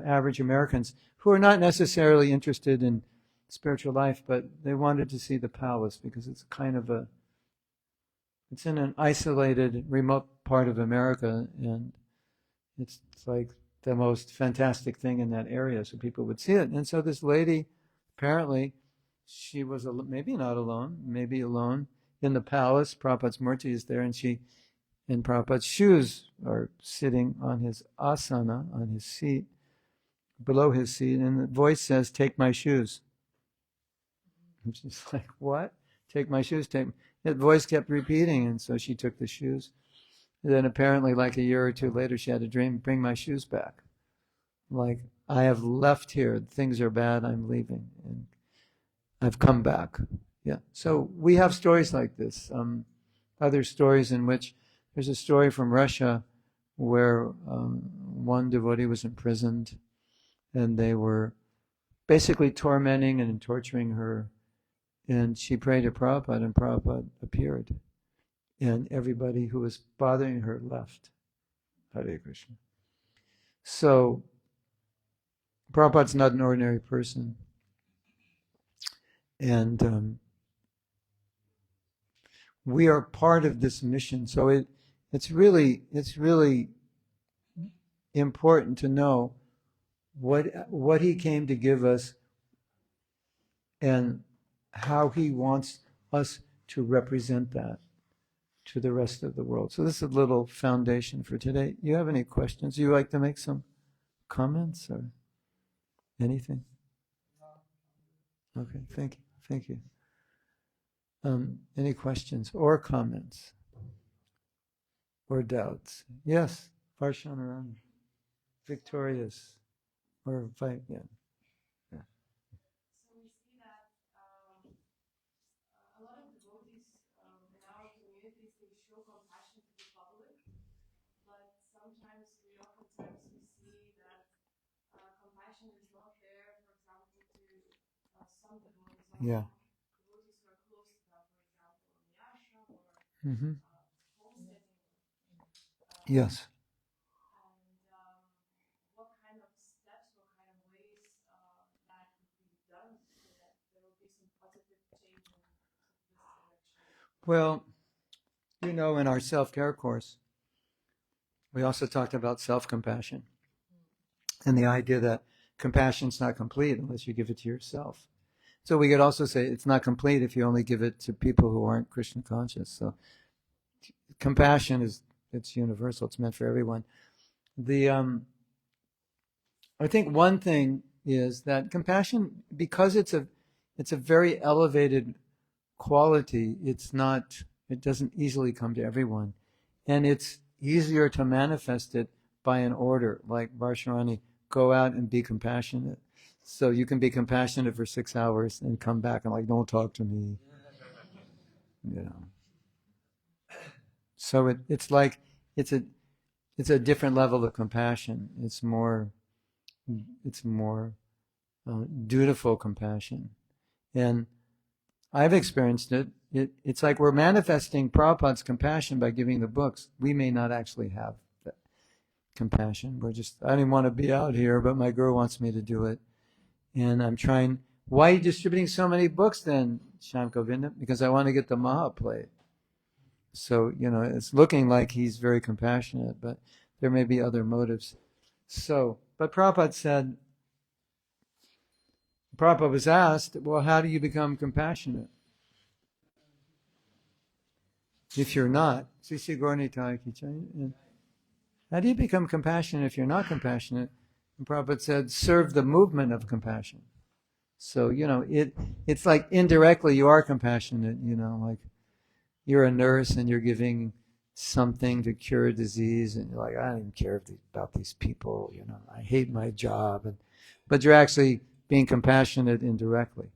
average Americans who are not necessarily interested in spiritual life, but they wanted to see the palace because it's it's in an isolated, remote part of America, and it's like the most fantastic thing in that area, so people would see it. And so this lady, apparently, she was maybe not alone, maybe alone in the palace. Prabhupada's murti is there, and Prabhupada's shoes are sitting on his asana, on his seat, below his seat, and the voice says, "Take my shoes." And she's like, "What? Take my shoes, take." That voice kept repeating, and so she took the shoes. And then apparently, a year or 2 later, she had a dream, "Bring my shoes back. I have left here, things are bad, I'm leaving, and I've come back." Yeah. So we have stories like this. Other stories in which there's a story from Russia where one devotee was imprisoned, and they were basically tormenting and torturing her. And she prayed to Prabhupada, and Prabhupada appeared. And everybody who was bothering her left. Hare Krishna. So, Prabhupada's not an ordinary person. And we are part of this mission. So it's really important to know what he came to give us and how he wants us to represent that to the rest of the world. So this is a little foundation for today. You have any questions? You like to make some comments or anything? Okay, thank you. Any questions or comments or doubts? Yes, Varshan around. Victorious or fight, yeah. So we see that a lot of devotees in our communities, they show compassion to the public, but oftentimes we see that compassion is not there, for example, to some devotees, Yeah. devotees who are close to them, for example, in the ashram or Mm-hmm. homesteading. Yes. And what kind of steps, what kind of ways that could be done so that there will be some positive change in this direction? Well, in our self-care course, we also talked about self-compassion and the idea that compassion is not complete unless you give it to yourself. So we could also say it's not complete if you only give it to people who aren't Krishna conscious. So compassion it's universal. It's meant for everyone. I think one thing is that compassion, because it's a very elevated quality, it doesn't easily come to everyone. And it's easier to manifest it by an order, like Varsharani, go out and be compassionate. So you can be compassionate for 6 hours and come back and don't talk to me. So it's a different level of compassion. It's more dutiful compassion. And I've experienced it. It's like we're manifesting Prabhupada's compassion by giving the books. We may not actually have that. compassion. I didn't want to be out here, but my guru wants me to do it. And I'm trying. Why are you distributing so many books then, Shyam Govinda? Because I want to get the Maha plate. So, it's looking like he's very compassionate, but there may be other motives. So, but Prabhupada was asked, well, how do you become compassionate? If you're not. How do you become compassionate if you're not compassionate? And Prabhupada said, serve the movement of compassion. So, it's like indirectly you are compassionate, like you're a nurse and you're giving something to cure a disease and you're like, I don't even care about these people, I hate my job. But you're actually being compassionate indirectly.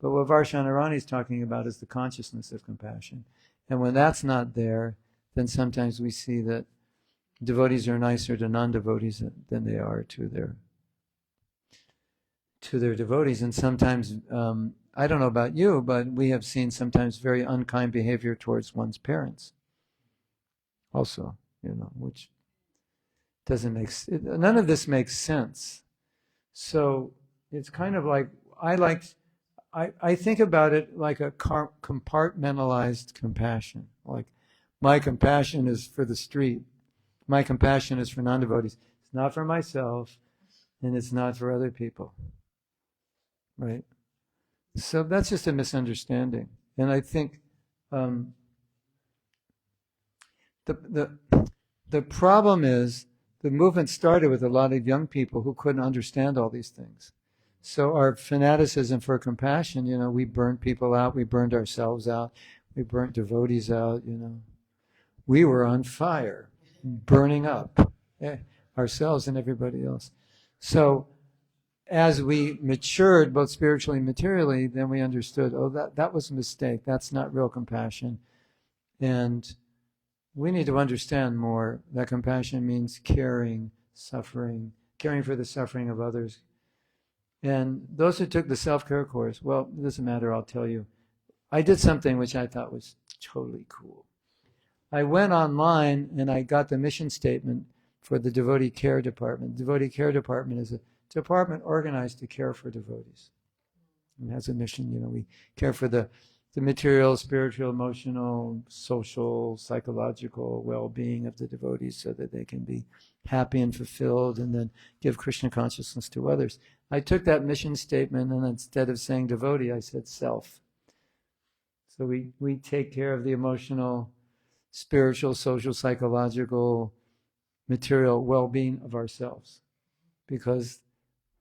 But what Varshanarani is talking about is the consciousness of compassion. And when that's not there, then sometimes we see that devotees are nicer to non-devotees than they are to their devotees. And sometimes, I don't know about you, but we have seen sometimes very unkind behavior towards one's parents also, which doesn't none of this makes sense. So it's kind of like, I think about it like a compartmentalized compassion. Like, my compassion is for the street. My compassion is for non-devotees. It's not for myself, and it's not for other people. Right? So that's just a misunderstanding. And I think the problem is the movement started with a lot of young people who couldn't understand all these things. So our fanaticism for compassion, we burned people out, we burned ourselves out, we burnt devotees out, We were on fire, burning up ourselves and everybody else. So as we matured, both spiritually and materially, then we understood, that was a mistake. That's not real compassion. And we need to understand more that compassion means caring, suffering, caring for the suffering of others. And those who took the self-care course, well, it doesn't matter, I'll tell you. I did something which I thought was totally cool. I went online and I got the mission statement for the Devotee Care Department. The Devotee Care Department is a department organized to care for devotees. It has a mission, we care for the material, spiritual, emotional, social, psychological well-being of the devotees so that they can be happy and fulfilled and then give Krishna consciousness to others. I took that mission statement and instead of saying devotee, I said self. So we take care of the emotional, spiritual, social, psychological, material well-being of ourselves, because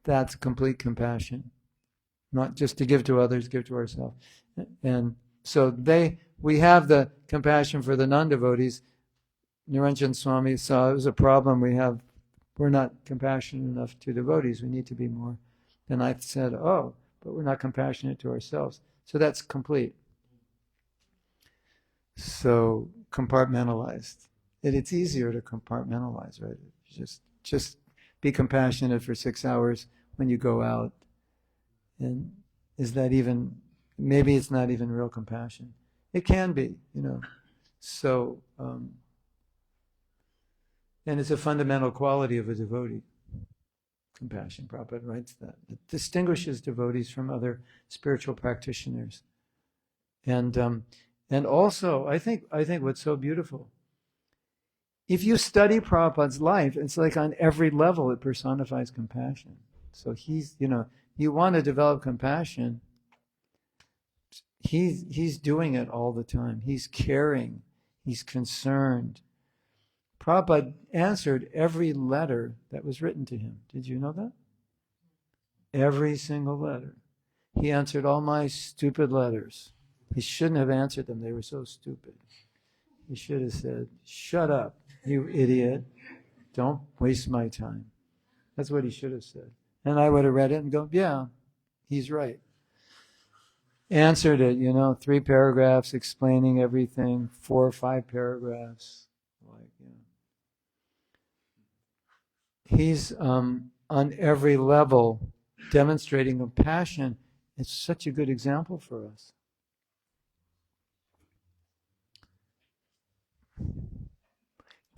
that's complete compassion. Not just to give to others, give to ourselves. And so we have the compassion for the non-devotees. Niranjan Swami saw it was a problem we're not compassionate enough to devotees. We need to be more. Then I said, but we're not compassionate to ourselves. So that's complete. So compartmentalized. It's easier to compartmentalize, right? Just be compassionate for 6 hours when you go out. And maybe it's not even real compassion. It can be, So, and it's a fundamental quality of a devotee. Compassion, Prabhupada writes that. It distinguishes devotees from other spiritual practitioners. And also, I think what's so beautiful, if you study Prabhupada's life, it's like on every level it personifies compassion. So he's, you want to develop compassion, he's doing it all the time. He's caring. He's concerned. Prabhupada answered every letter that was written to him. Did you know that? Every single letter. He answered all my stupid letters. He shouldn't have answered them. They were so stupid. He should have said, shut up, you idiot. Don't waste my time. That's what he should have said. And I would have read it and go, yeah, he's right. Answered it, 3 paragraphs explaining everything, 4 or 5 paragraphs. He's on every level demonstrating compassion. It's such a good example for us.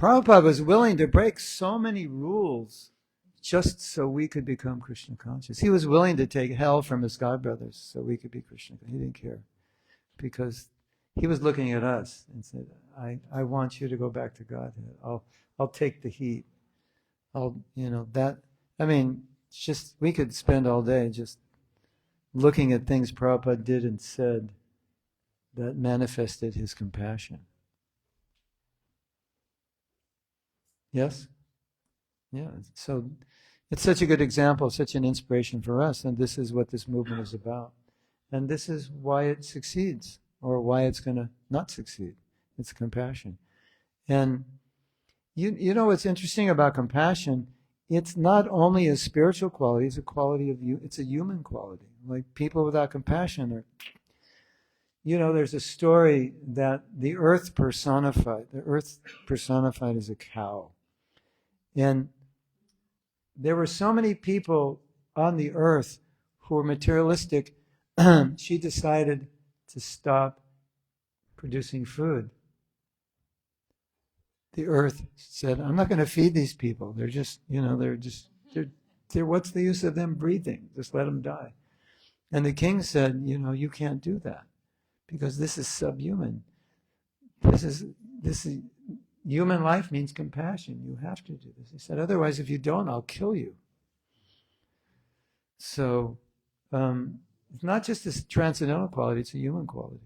Prabhupada was willing to break so many rules just so we could become Krishna conscious. He was willing to take hell from his godbrothers so we could be Krishna. He didn't care. Because he was looking at us and said, I want you to go back to Godhead. I'll take the heat. Just, we could spend all day just looking at things Prabhupada did and said that manifested his compassion. Yes? Yeah. So it's such a good example, such an inspiration for us, and this is what this movement is about. And this is why it succeeds, or why it's going to not succeed. It's compassion. And you know what's interesting about compassion? It's not only a spiritual quality, it's a quality of you. It's a human quality. Like people without compassion are, there's a story that the earth personified is a cow. And there were so many people on the earth who were materialistic, she decided to stop producing food. The earth said, I'm not going to feed these people. They're just, they're what's the use of them breathing? Just let them die. And the king said, you can't do that because this is subhuman. This is human life means compassion. You have to do this. He said, otherwise, if you don't, I'll kill you. So it's not just this transcendental quality, it's a human quality.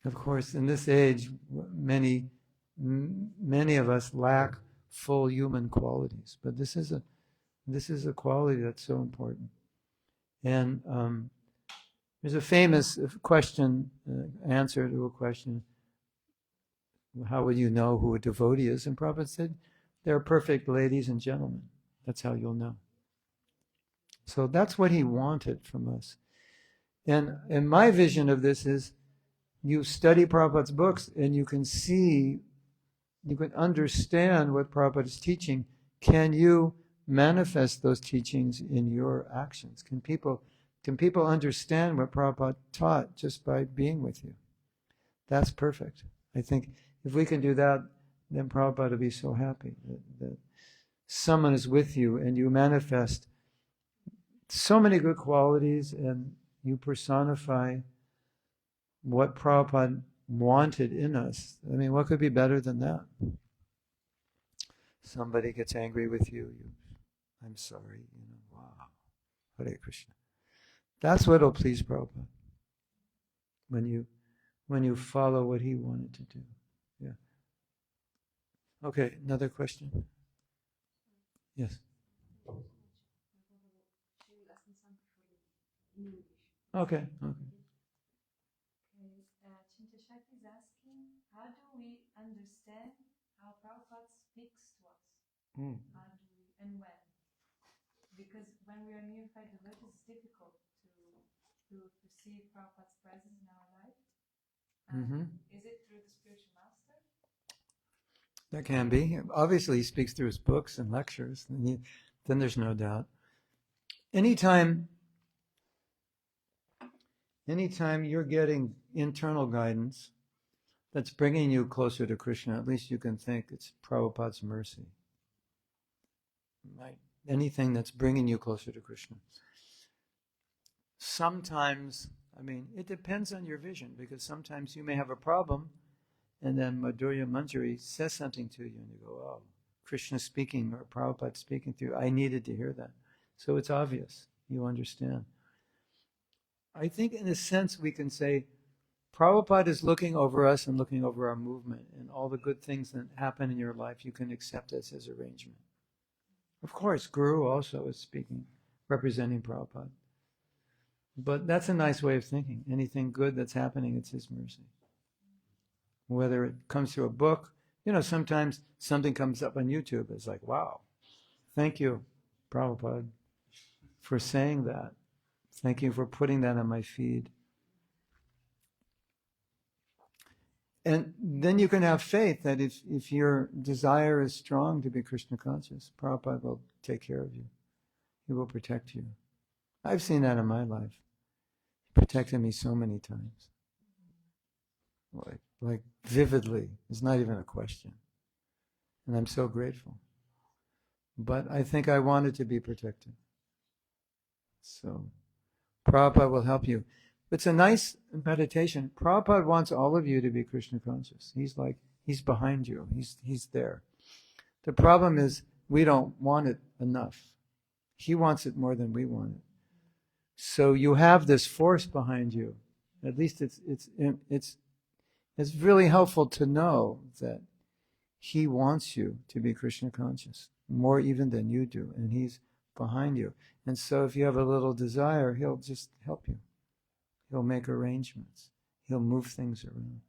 Of course, in this age, many of us lack full human qualities, but this is a quality that's so important. And there's a famous question, answer to a question, how would you know who a devotee is? And Prabhupada said, they're perfect ladies and gentlemen. That's how you'll know. So that's what he wanted from us. And my vision of this is, you study Prabhupada's books and you can understand what Prabhupada is teaching. Can you manifest those teachings in your actions? Can people understand what Prabhupada taught just by being with you? That's perfect. I think if we can do that, then Prabhupada will be so happy that someone is with you and you manifest so many good qualities and you personify what Prabhupada wanted in us. I mean, what could be better than that? Somebody gets angry with you, I'm sorry, wow, Hare Krishna. That's what will please Prabhupada. When you follow what he wanted to do. Yeah. Okay, another question? Yes. Okay. Chintashat is asking, how do we understand how Prabhupada speaks to us? How do we, and when? Because when we are neophyte devotees, it's difficult to perceive Prabhupada's presence in our life. Is it through the spiritual master? That can be. Obviously, he speaks through his books and lectures. Then there's no doubt. Anytime you're getting internal guidance that's bringing you closer to Krishna, at least you can think it's Prabhupada's mercy. Right? Anything that's bringing you closer to Krishna. Sometimes, it depends on your vision, because sometimes you may have a problem, and then Madhurya Manjari says something to you, and you go, oh, Krishna speaking, or Prabhupada speaking through you. I needed to hear that. So it's obvious. You understand. I think in a sense we can say Prabhupada is looking over us and looking over our movement, and all the good things that happen in your life you can accept as his arrangement. Of course, Guru also is speaking, representing Prabhupada. But that's a nice way of thinking. Anything good that's happening, it's his mercy. Whether it comes through a book, sometimes something comes up on YouTube. It's like, wow, thank you, Prabhupada, for saying that. Thank you for putting that on my feed. And then you can have faith that if your desire is strong to be Krishna conscious, Prabhupada will take care of you. He will protect you. I've seen that in my life. He protected me so many times. like vividly. It's not even a question. And I'm so grateful. But I think I wanted to be protected. So Prabhupada will help you. It's a nice meditation. Prabhupada wants all of you to be Krishna conscious. He's behind you. He's there. The problem is we don't want it enough. He wants it more than we want it. So you have this force behind you. At least it's really helpful to know that he wants you to be Krishna conscious, more even than you do, and he's behind you. And so if you have a little desire, he'll just help you. He'll make arrangements. He'll move things around.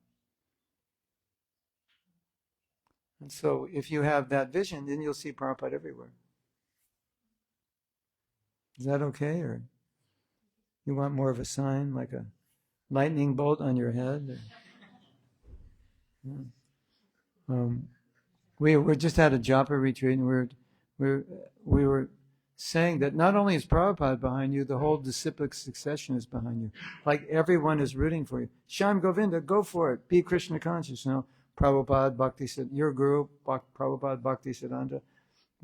And so if you have that vision, then you'll see Prabhupada everywhere. Is that okay? Or you want more of a sign, like a lightning bolt on your head? We just had a japa retreat, and we were saying that not only is Prabhupada behind you, the whole disciplic succession is behind you. Like everyone is rooting for you. Shyam Govinda, go for it. Be Krishna conscious. Prabhupada, Bhakti, your group, Prabhupada, Bhakti Siddhanta,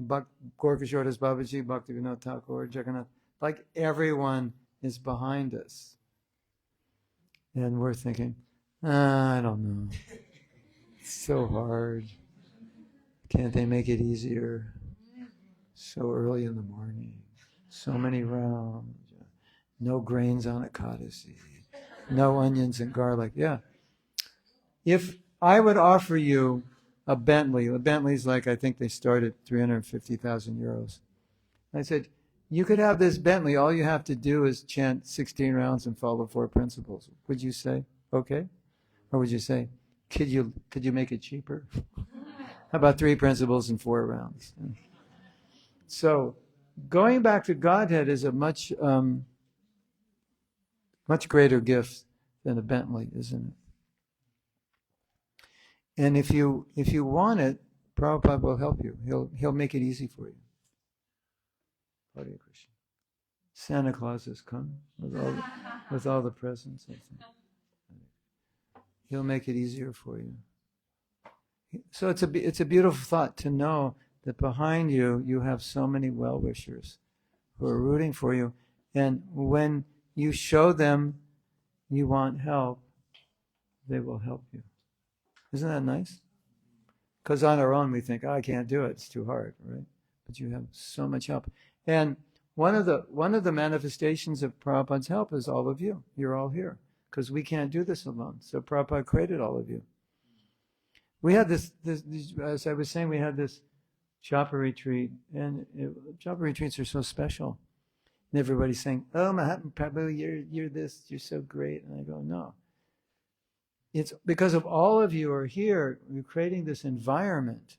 Gaurkishore Das Babaji, Bhakti Vinod Thakur, Jagannath. Like everyone is behind us. And we're thinking, I don't know. It's so hard. Can't they make it easier? So early in the morning. So many rounds. No grains on Ekadasi. No onions and garlic. Yeah. If I would offer you a Bentley's like, I think they start at 350,000 euros. I said, you could have this Bentley. All you have to do is chant 16 rounds and follow 4 principles. Would you say, okay? Or would you say, could you make it cheaper? How about 3 principles and 4 rounds? So going back to Godhead is a much greater gift than a Bentley, isn't it? And if you want it, Prabhupada will help you. He'll make it easy for you. Hare Krishna. Santa Claus has come with all the presents. I think. He'll make it easier for you. So it's a beautiful thought to know that behind you have so many well-wishers who are rooting for you. And when you show them you want help, they will help you. Isn't that nice? Because on our own we think, I can't do it, it's too hard, right? But you have so much help. And one of the manifestations of Prabhupada's help is all of you. You're all here. Because we can't do this alone. So Prabhupada created all of you. We had this as I was saying, we had this japa retreat, and japa retreats are so special. And everybody's saying, "Oh, Mahatma Prabhu, you're this, you're so great." And I go, "No. It's because of all of you are here. We're creating this environment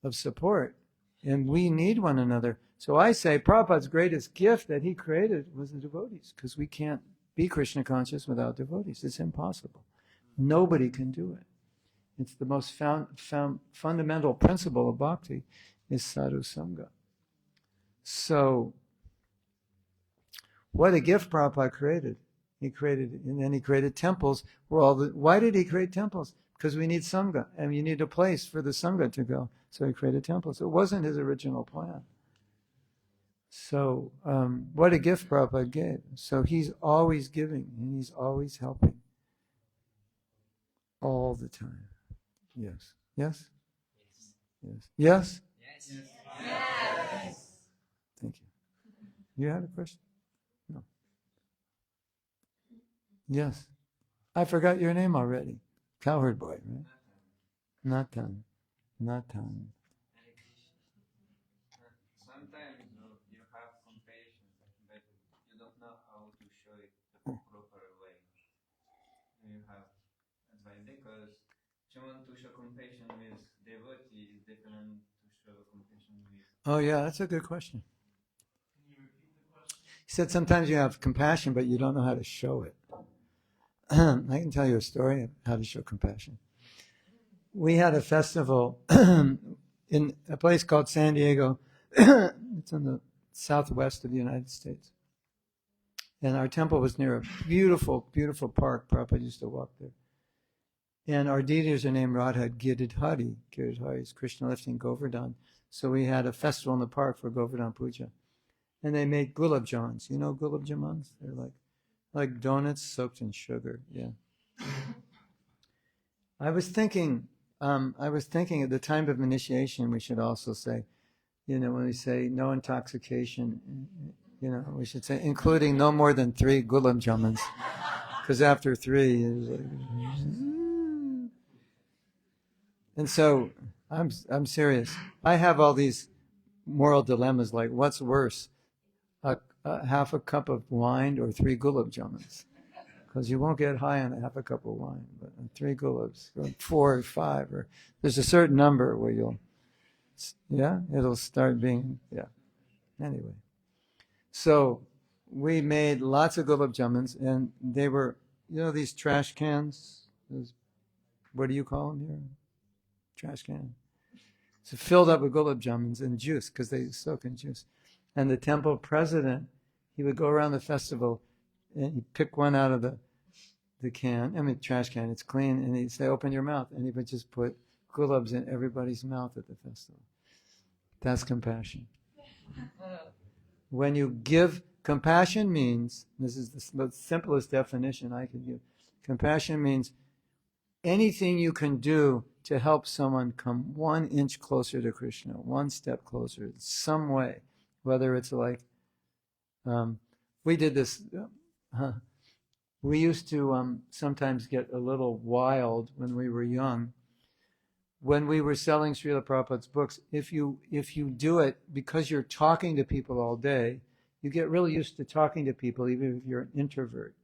of support, and we need one another." So I say Prabhupada's greatest gift that he created was the devotees, because we can't be Krishna conscious without devotees. It's impossible. Nobody can do it. It's the most fundamental principle of bhakti is sadhu sangha. So, what a gift Prabhupada created. He created temples where why did he create temples? Because we need sangha, and you need a place for the sangha to go. So he created temples. It wasn't his original plan. So, what a gift Prabhupada gave. So he's always giving, and he's always helping. All the time. Yes. Yes? Yes. Yes? Yes. Yes. Thank you. You had a question? No. Yes. I forgot your name already. Cowherd boy, right? Natan. Natan. Sometimes you have compassion, but you don't know how to show it the proper way. You have advice because someone to show compassion with devotee is different to show compassion with. Oh yeah, that's a good question. Can you repeat the question? He said sometimes you have compassion, but you don't know how to show it. I can tell you a story of how to show compassion. We had a festival in a place called San Diego. It's in the southwest of the United States. And our temple was near a beautiful, beautiful park. Prabhupada used to walk there. And our deities are named Radha Giridhari. Giridhari is Krishna lifting Govardhan. So we had a festival in the park for Govardhan Puja. And they made gulab jamans. You know gulab jamans? They're like donuts soaked in sugar. Yeah. I was thinking at the time of initiation, we should also say, when we say no intoxication, we should say including no more than 3 gulab jamans, because after 3, it's like, and so I'm serious. I have all these moral dilemmas, like what's worse, a half a cup of wine or 3 gulab jamans? Because you won't get high on a half a cup of wine, but on 3 gulabs, or 4 or 5, or there's a certain number where it'll start being, Anyway, so we made lots of gulab jamans, and they were, these trash cans, what do you call them here? Trash can. So filled up with gulab jamans and juice, because they soak in juice. And the temple president, he would go around the festival, and he'd pick one out of the trash can, it's clean, and he'd say, open your mouth, and he would just put gulabs in everybody's mouth at the festival. That's compassion. When you give, compassion means, this is the simplest definition I could give, compassion means anything you can do to help someone come 1 inch closer to Krishna, 1 step closer, some way, whether it's like, we did this, we used to sometimes get a little wild when we were young. When we were selling Srila Prabhupada's books, if you do it because you're talking to people all day, you get really used to talking to people, even if you're an introvert.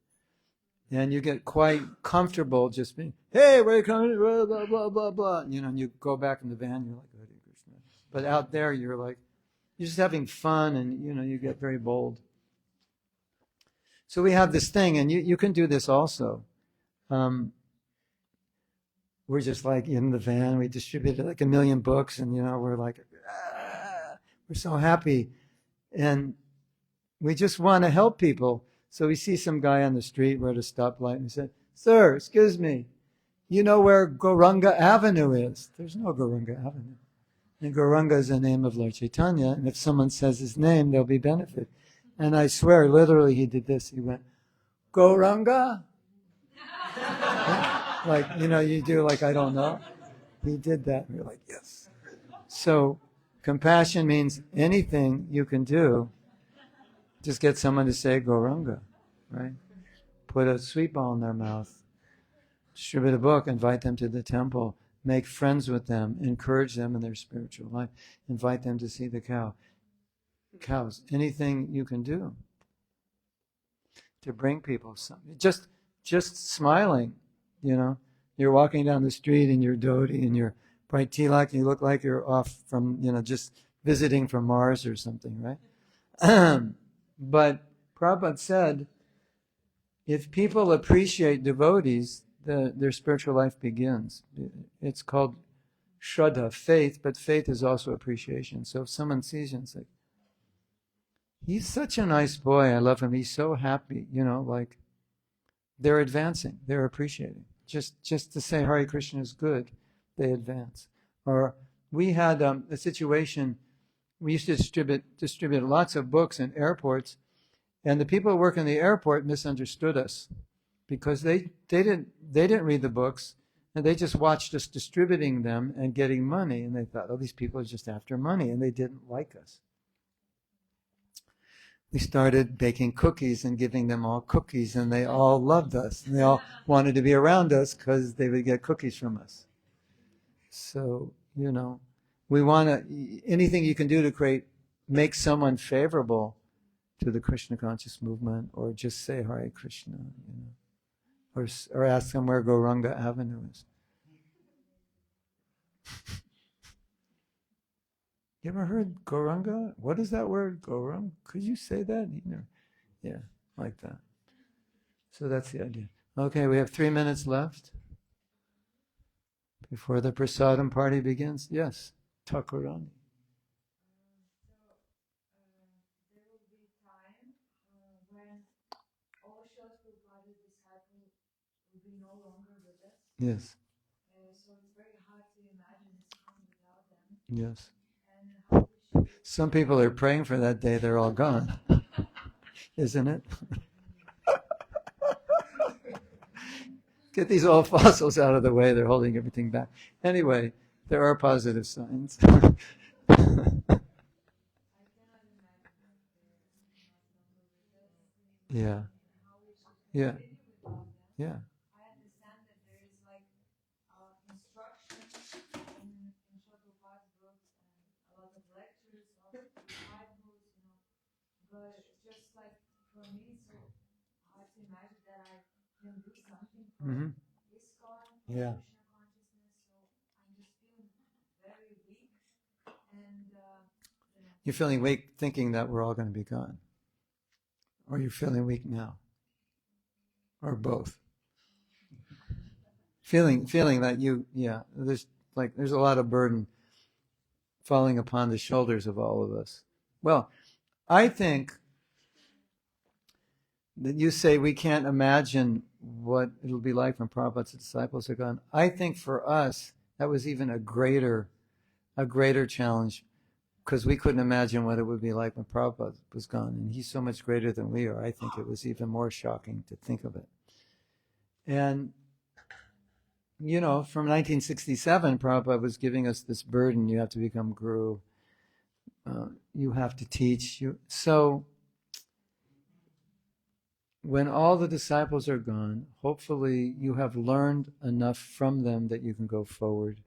And you get quite comfortable just being, hey, where are you coming? Blah, blah, blah, blah, blah. And you go back in the van, you're like, Hare Krishna. But out there, you're just having fun, and, you get very bold. So we have this thing, and you can do this also. We're just like in the van, we distributed like 1 million books, and we're like, we're so happy. And we just want to help people. So we see some guy on the street, we're at a stoplight, and we said, sir, excuse me, you know where Gauranga Avenue is? There's no Gauranga Avenue. And Gauranga is the name of Lord Chaitanya, and if someone says his name, there'll be benefit. And I swear, literally, he did this. He went, Gauranga? Like, you do like, I don't know. He did that. And we're like, yes. So compassion means anything you can do. Just get someone to say Gauranga, right? Put a sweet ball in their mouth. Distribute a book. Invite them to the temple. Make friends with them. Encourage them in their spiritual life. Invite them to see the cows. Anything you can do to bring people something. Just smiling. You're walking down the street in your dhoti and your bright tilak, and you look like you're off from, just visiting from Mars or something, right? But Prabhupada said, if people appreciate devotees, their spiritual life begins. It's called Shraddha, faith, but faith is also appreciation. So if someone sees you and says, he's such a nice boy, I love him, he's so happy, like, they're advancing, they're appreciating. Just to say Hare Krishna is good, they advance. Or we had a situation, we used to distribute lots of books in airports, and the people who work in the airport misunderstood us because they didn't read the books, and they just watched us distributing them and getting money, and they thought, oh, these people are just after money, and they didn't like us. We started baking cookies and giving them all cookies, and they all loved us. And they all wanted to be around us because they would get cookies from us. So, we want to, anything you can do to make someone favorable to the Krishna conscious movement, or just say Hare Krishna, or ask them where Gauranga Avenue is. You ever heard Gauranga? What is that word, Gauranga? Could you say that? Yeah, like that. So that's the idea. Okay, we have 3 minutes left before the prasadam party begins. Yes, Thakurani. There will be time when all Prabhupada's disciples will be no longer with us. Yes. Yes. Some people are praying for that day, they're all gone. Isn't it? Get these old fossils out of the way, they're holding everything back. Anyway, there are positive signs. Yeah. Yeah. Yeah. I understand that there is like instruction in Prabhupada's books and a lot of lectures of disciples, but it's just like for me, so hard to imagine that I can do something for Mm-hmm. ISKCON, Yeah. Krishna consciousness, so I'm just feeling very weak and You're feeling weak thinking that we're all going to be gone. Or you're feeling weak now. Or both. Feeling that there's a lot of burden falling upon the shoulders of all of us. Well, I think that you say we can't imagine what it'll be like when Prabhupada's disciples are gone. I think for us, that was even a greater challenge, because we couldn't imagine what it would be like when Prabhupada was gone. And he's so much greater than we are. I think it was even more shocking to think of it. And, from 1967, Prabhupada was giving us this burden. You have to become guru. You have to teach. So when all the disciples are gone, hopefully you have learned enough from them that you can go forward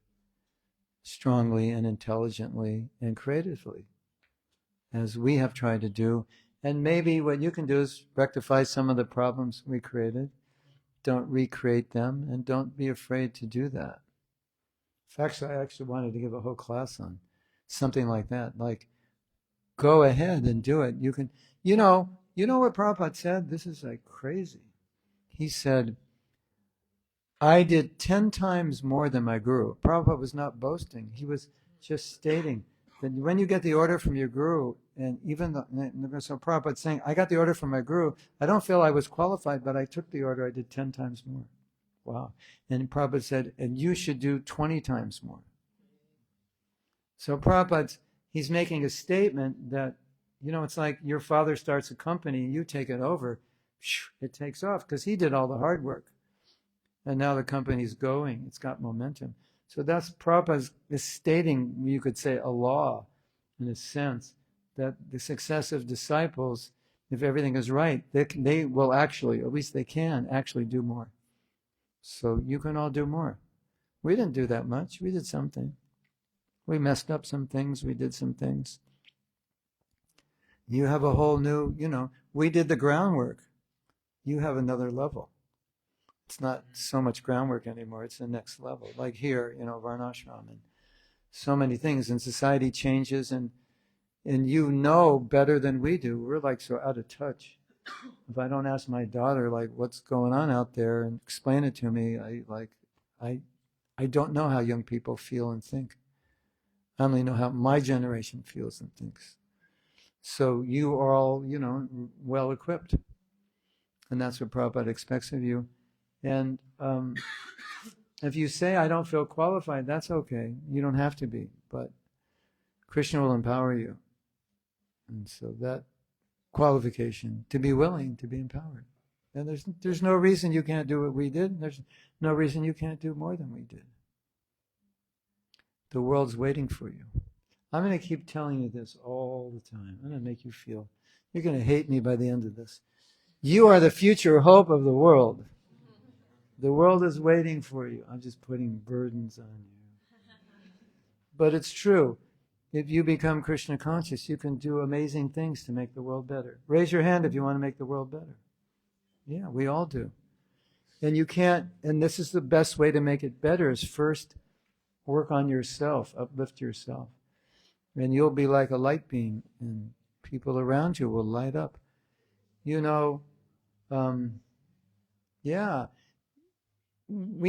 strongly and intelligently and creatively, as we have tried to do. And maybe what you can do is rectify some of the problems we created. Don't recreate them, and don't be afraid to do that. In fact, I actually wanted to give a whole class on something like that. Like, go ahead and do it. You can, you know what Prabhupada said? This is like crazy. He said, I did 10 times more than my guru. Prabhupada was not boasting. He was just stating that when you get the order from your guru, and so Prabhupada's saying, I got the order from my guru. I don't feel I was qualified, but I took the order. I did 10 times more. Wow. And Prabhupada said, and you should do 20 times more. So he's making a statement that, it's like your father starts a company, you take it over, it takes off, because he did all the hard work. And now the company's going, it's got momentum. So that's Prabhupada is stating, you could say, a law, in a sense, that the successive disciples, if everything is right, they will actually, at least they can, actually do more. So you can all do more. We didn't do that much. We did something. We messed up some things. We did some things. You have a whole new, we did the groundwork. You have another level. It's not so much groundwork anymore. It's the next level. Like here, Varnashram, and so many things. And society changes, and you know better than we do. We're like so out of touch. If I don't ask my daughter, like, what's going on out there, and explain it to me, I don't know how young people feel and think. I only know how my generation feels and thinks. So you are all, well equipped. And that's what Prabhupada expects of you. And if you say, I don't feel qualified, that's okay. You don't have to be. But Krishna will empower you. And so that qualification, to be willing to be empowered. And there's no reason you can't do what we did. And there's no reason you can't do more than we did. The world's waiting for you. I'm going to keep telling you this all the time. I'm going to make you feel, you're going to hate me by the end of this. You are the future hope of the world. The world is waiting for you. I'm just putting burdens on you. But it's true. If you become Krishna conscious, you can do amazing things to make the world better. Raise your hand if you want to make the world better. Yeah, we all do. And you can't, and this is the best way to make it better, is first work on yourself, uplift yourself. And you'll be like a light beam, and people around you will light up. We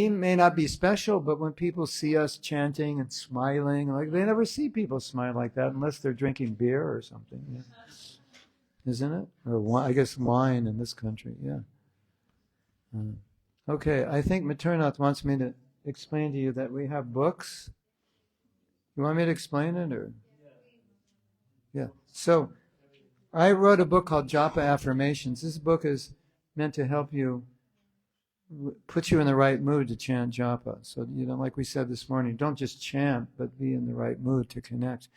may not be special, but when people see us chanting and smiling, like, they never see people smile like that unless they're drinking beer or something. Yeah. Isn't it? Or I guess wine in this country, yeah. Okay, I think Maternath wants me to explain to you that we have books You want me to explain it or? Yeah. So I wrote a book called Japa Affirmations. This book is meant to help you, put you in the right mood to chant japa. So, like we said this morning, don't just chant, but be in the right mood to connect.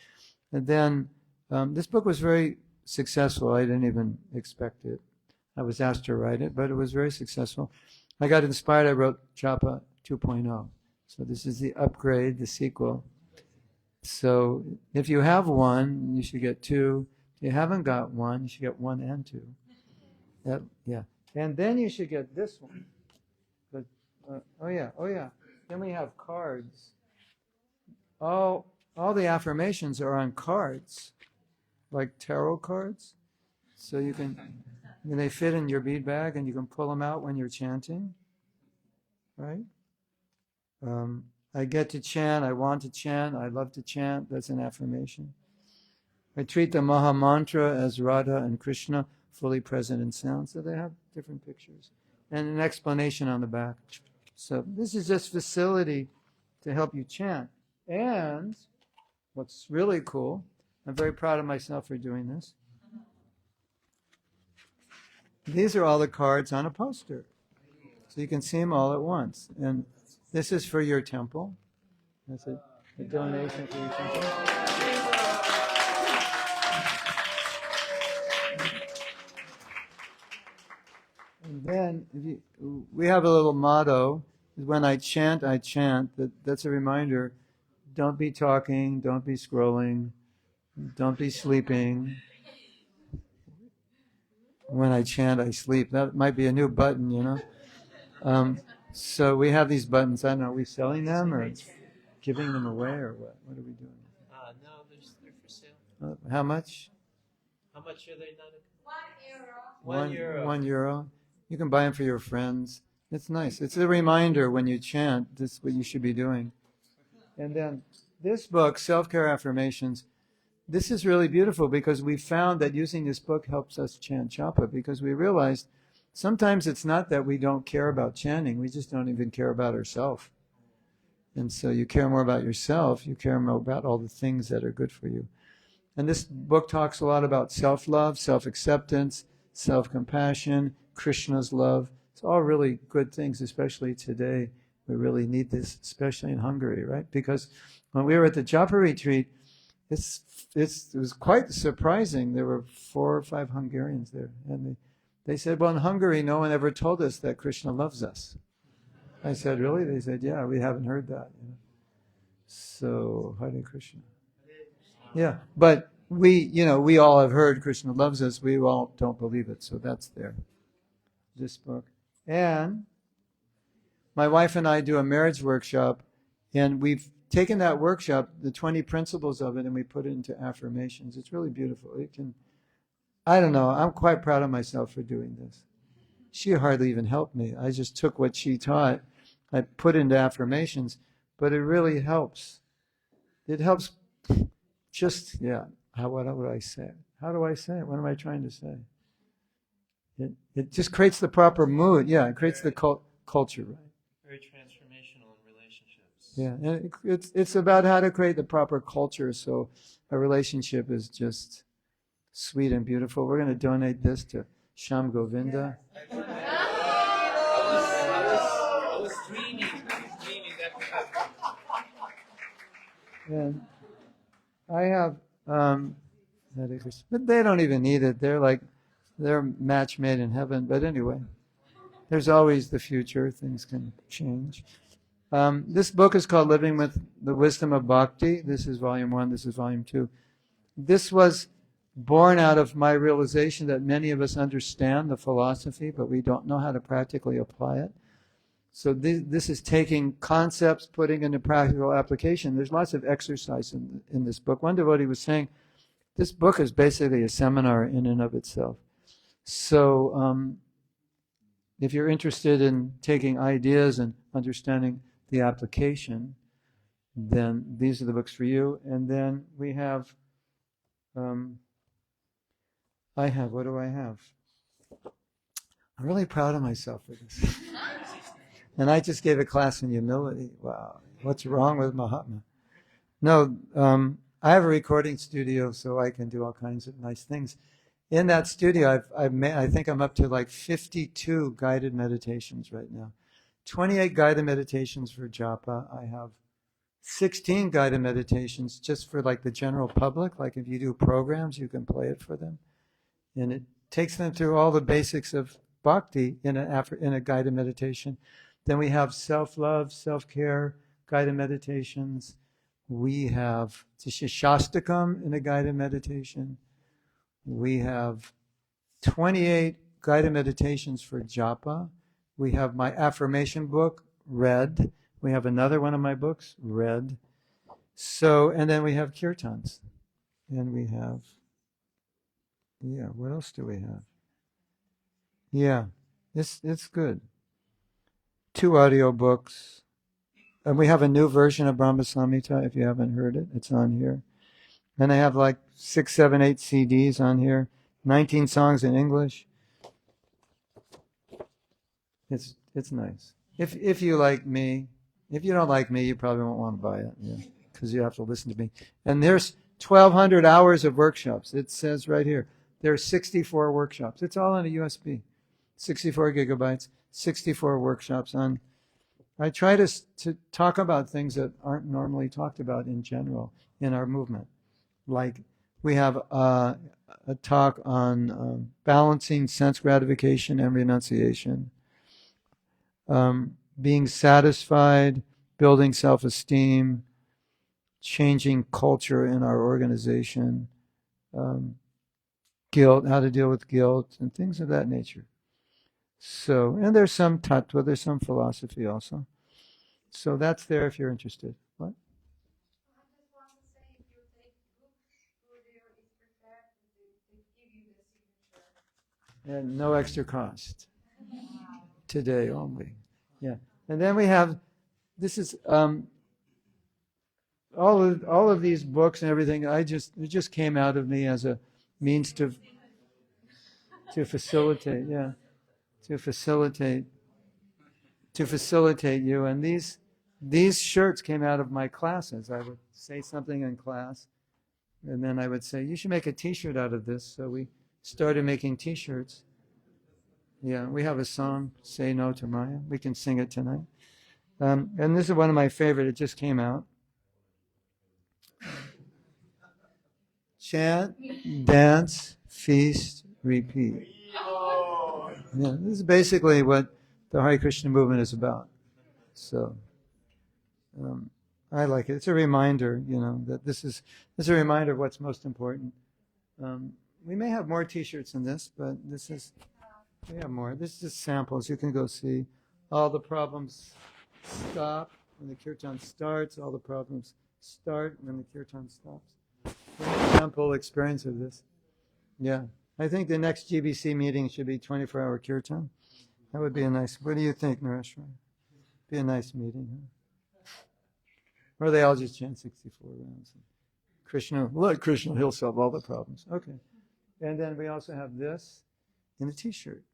And then this book was very successful. I didn't even expect it. I was asked to write it, but it was very successful. I got inspired. I wrote Japa 2.0. So this is the upgrade, the sequel. So if you have one, you should get two. If you haven't got one, you should get 1 and 2. Yeah. And then you should get this one. But, oh yeah. Then we have cards. All the affirmations are on cards, like tarot cards. So they fit in your bead bag and you can pull them out when you're chanting, right? I get to chant, I want to chant, I love to chant, that's an affirmation. I treat the Maha Mantra as Radha and Krishna, fully present in sound. So they have different pictures. And an explanation on the back. So this is just facility to help you chant. And what's really cool, I'm very proud of myself for doing this. These are all the cards on a poster. So you can see them all at once. And this is for your temple. That's a donation for your temple. And then we have a little motto. When I chant, I chant. That's a reminder. Don't be talking. Don't be scrolling. Don't be sleeping. When I chant, I sleep. That might be a new button, So we have these buttons. I don't know. Are we selling them or giving them away or what? What are we doing? No, they're for sale. How much? How much are they? €1. €1. You can buy them for your friends. It's nice. It's a reminder when you chant. This is what you should be doing. And then this book, Self-Care Affirmations, this is really beautiful because we found that using this book helps us chant japa because we realized sometimes it's not that we don't care about chanting, we just don't even care about ourselves. And so you care more about yourself, you care more about all the things that are good for you. And this book talks a lot about self-love, self-acceptance, self-compassion, Krishna's love. It's all really good things, especially today. We really need this, especially in Hungary, right? Because when we were at the Japa retreat, it was quite surprising. There were 4 or 5 Hungarians there. And they said, well, in Hungary, no one ever told us that Krishna loves us. I said, really? They said, yeah, we haven't heard that. So, Hare Krishna. Yeah, but we all have heard Krishna loves us. We all don't believe it. So that's there. This book. And my wife and I do a marriage workshop, and we've taken that workshop, the 20 principles of it, and we put it into affirmations. It's really beautiful. I don't know, I'm quite proud of myself for doing this. She hardly even helped me. I just took what she taught, I put into affirmations, but it really helps. It helps just, what would I say? How do I say it? What am I trying to say? It just creates the proper mood. Yeah, it creates the culture, right? Very transformational in relationships. Yeah, and it's about how to create the proper culture so a relationship is just sweet and beautiful. We're going to donate this to Sham Govinda. I was dreaming that. And I have, but they don't even need it. They're match made in heaven. But anyway, there's always the future. Things can change. This book is called Living with the Wisdom of Bhakti. This is volume 1. This is volume 2. This was born out of my realization that many of us understand the philosophy, but we don't know how to practically apply it. So this is taking concepts, putting into practical application. There's lots of exercise in this book. One devotee was saying, this book is basically a seminar in and of itself. So if you're interested in taking ideas and understanding the application, then these are the books for you. And then we have, what do I have? I'm really proud of myself for this. And I just gave a class in humility. Wow, what's wrong with Mahatma? No, I have a recording studio, so I can do all kinds of nice things. In that studio, I think I'm up to like 52 guided meditations right now. 28 guided meditations for japa. I have 16 guided meditations just for like the general public. Like if you do programs, you can play it for them. And it takes them through all the basics of bhakti in a guided meditation. Then we have self-love, self-care, guided meditations. We have Shastakam in a guided meditation. We have 28 guided meditations for japa. We have my affirmation book, read. We have another one of my books, read. So, and then we have kirtans. And we have, what else do we have? Yeah, it's good. 2 audio books. And we have a new version of Brahma Samhita, if you haven't heard it. It's on here. And I have like 6, 7, 8 CDs on here. 19 songs in English. It's nice. If you like me, if you don't like me, you probably won't want to buy it, because you have to listen to me. And there's 1,200 hours of workshops. It says right here, there are 64 workshops. It's all on a USB. 64 gigabytes, 64 workshops on. I try to talk about things that aren't normally talked about in general in our movement. Like we have a talk on balancing sense gratification and renunciation, being satisfied, building self-esteem, changing culture in our organization, guilt, how to deal with guilt, and things of that nature. So, and there's some tattva, there's some philosophy also. So that's there if you're interested. What? I just want to say, if you take books, courier is prepared to give you the signature. And no extra cost. Today only. Yeah. And then we have, this is all of these books and everything. It just came out of me as a means to facilitate. Yeah. To facilitate you. And these shirts came out of my classes. I would say something in class, and then I would say, you should make a t-shirt out of this. So we started making t-shirts. Yeah, we have a song, Say No to Maya. We can sing it tonight. And this is one of my favorite. It just came out. Chant, dance, feast, repeat. Yeah, this is basically what the Hare Krishna movement is about. So I like it. It's a reminder, that this is a reminder of what's most important. We may have more T-shirts than this, but we have more. This is just samples. You can go see. All the problems stop when the kirtan starts. All the problems start when the kirtan stops. Sample experience of this. Yeah. I think the next GBC meeting should be 24-hour kirtan. That would be a nice. What do you think, Nourish? Be a nice meeting, huh? Or they all just chant 64 rounds. Krishna, let Krishna, he'll solve all the problems. Okay. And then we also have this in the t-shirt.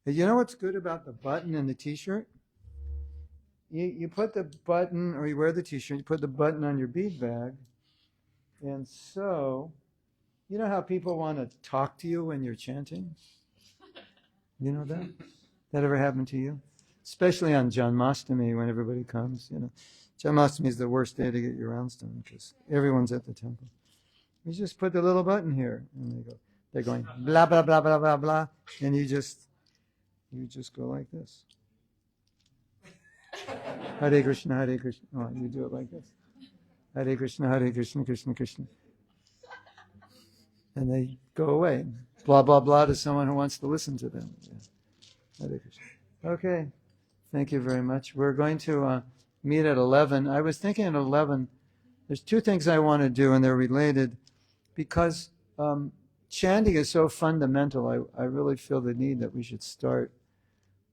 And you know what's good about the button in the t-shirt? You put the button, or you wear the t-shirt, you put the button on your bead bag, and so, you know how people want to talk to you when you're chanting? You know that? That ever happened to you? Especially on Janmashtami when everybody comes, Janmashtami is the worst day to get your rounds done because everyone's at the temple. You just put the little button here, and they're going blah blah blah blah blah blah, and you just go like this. Hare Krishna, Hare Krishna. Oh, you do it like this. Hare Krishna, Krishna Krishna. And they go away. Blah, blah, blah to someone who wants to listen to them. Yeah. Hare Krishna. Okay. Thank you very much. We're going to meet at 11. I was thinking at 11, there's 2 things I want to do, and they're related. Because chanting is so fundamental, I really feel the need that we should start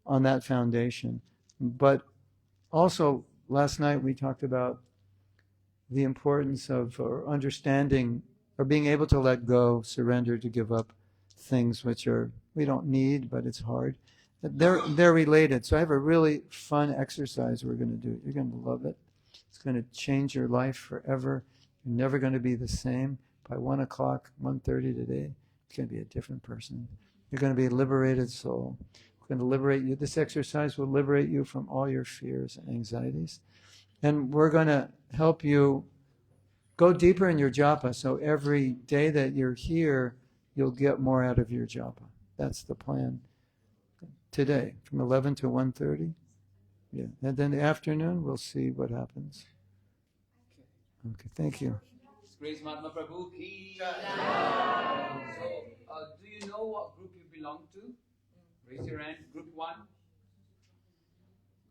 on that foundation. But also, last night we talked about the importance of understanding or being able to let go, surrender, to give up things which we don't need, but it's hard. They're related. So I have a really fun exercise we're going to do. You're going to love it. It's going to change your life forever. You're never going to be the same. By 1 o'clock, 1:30 today, it's going to be a different person. You're going to be a liberated soul. We're going to liberate you. This exercise will liberate you from all your fears and anxieties. And we're going to help you go deeper in your japa. So every day that you're here, you'll get more out of your japa. That's the plan. Today, from 11 to 1:30. Yeah. And then the afternoon, we'll see what happens. Okay, thank you. His Grace Mahatma Prabhu ki. So, do you know what group you belong to? Raise your hand. Group 1.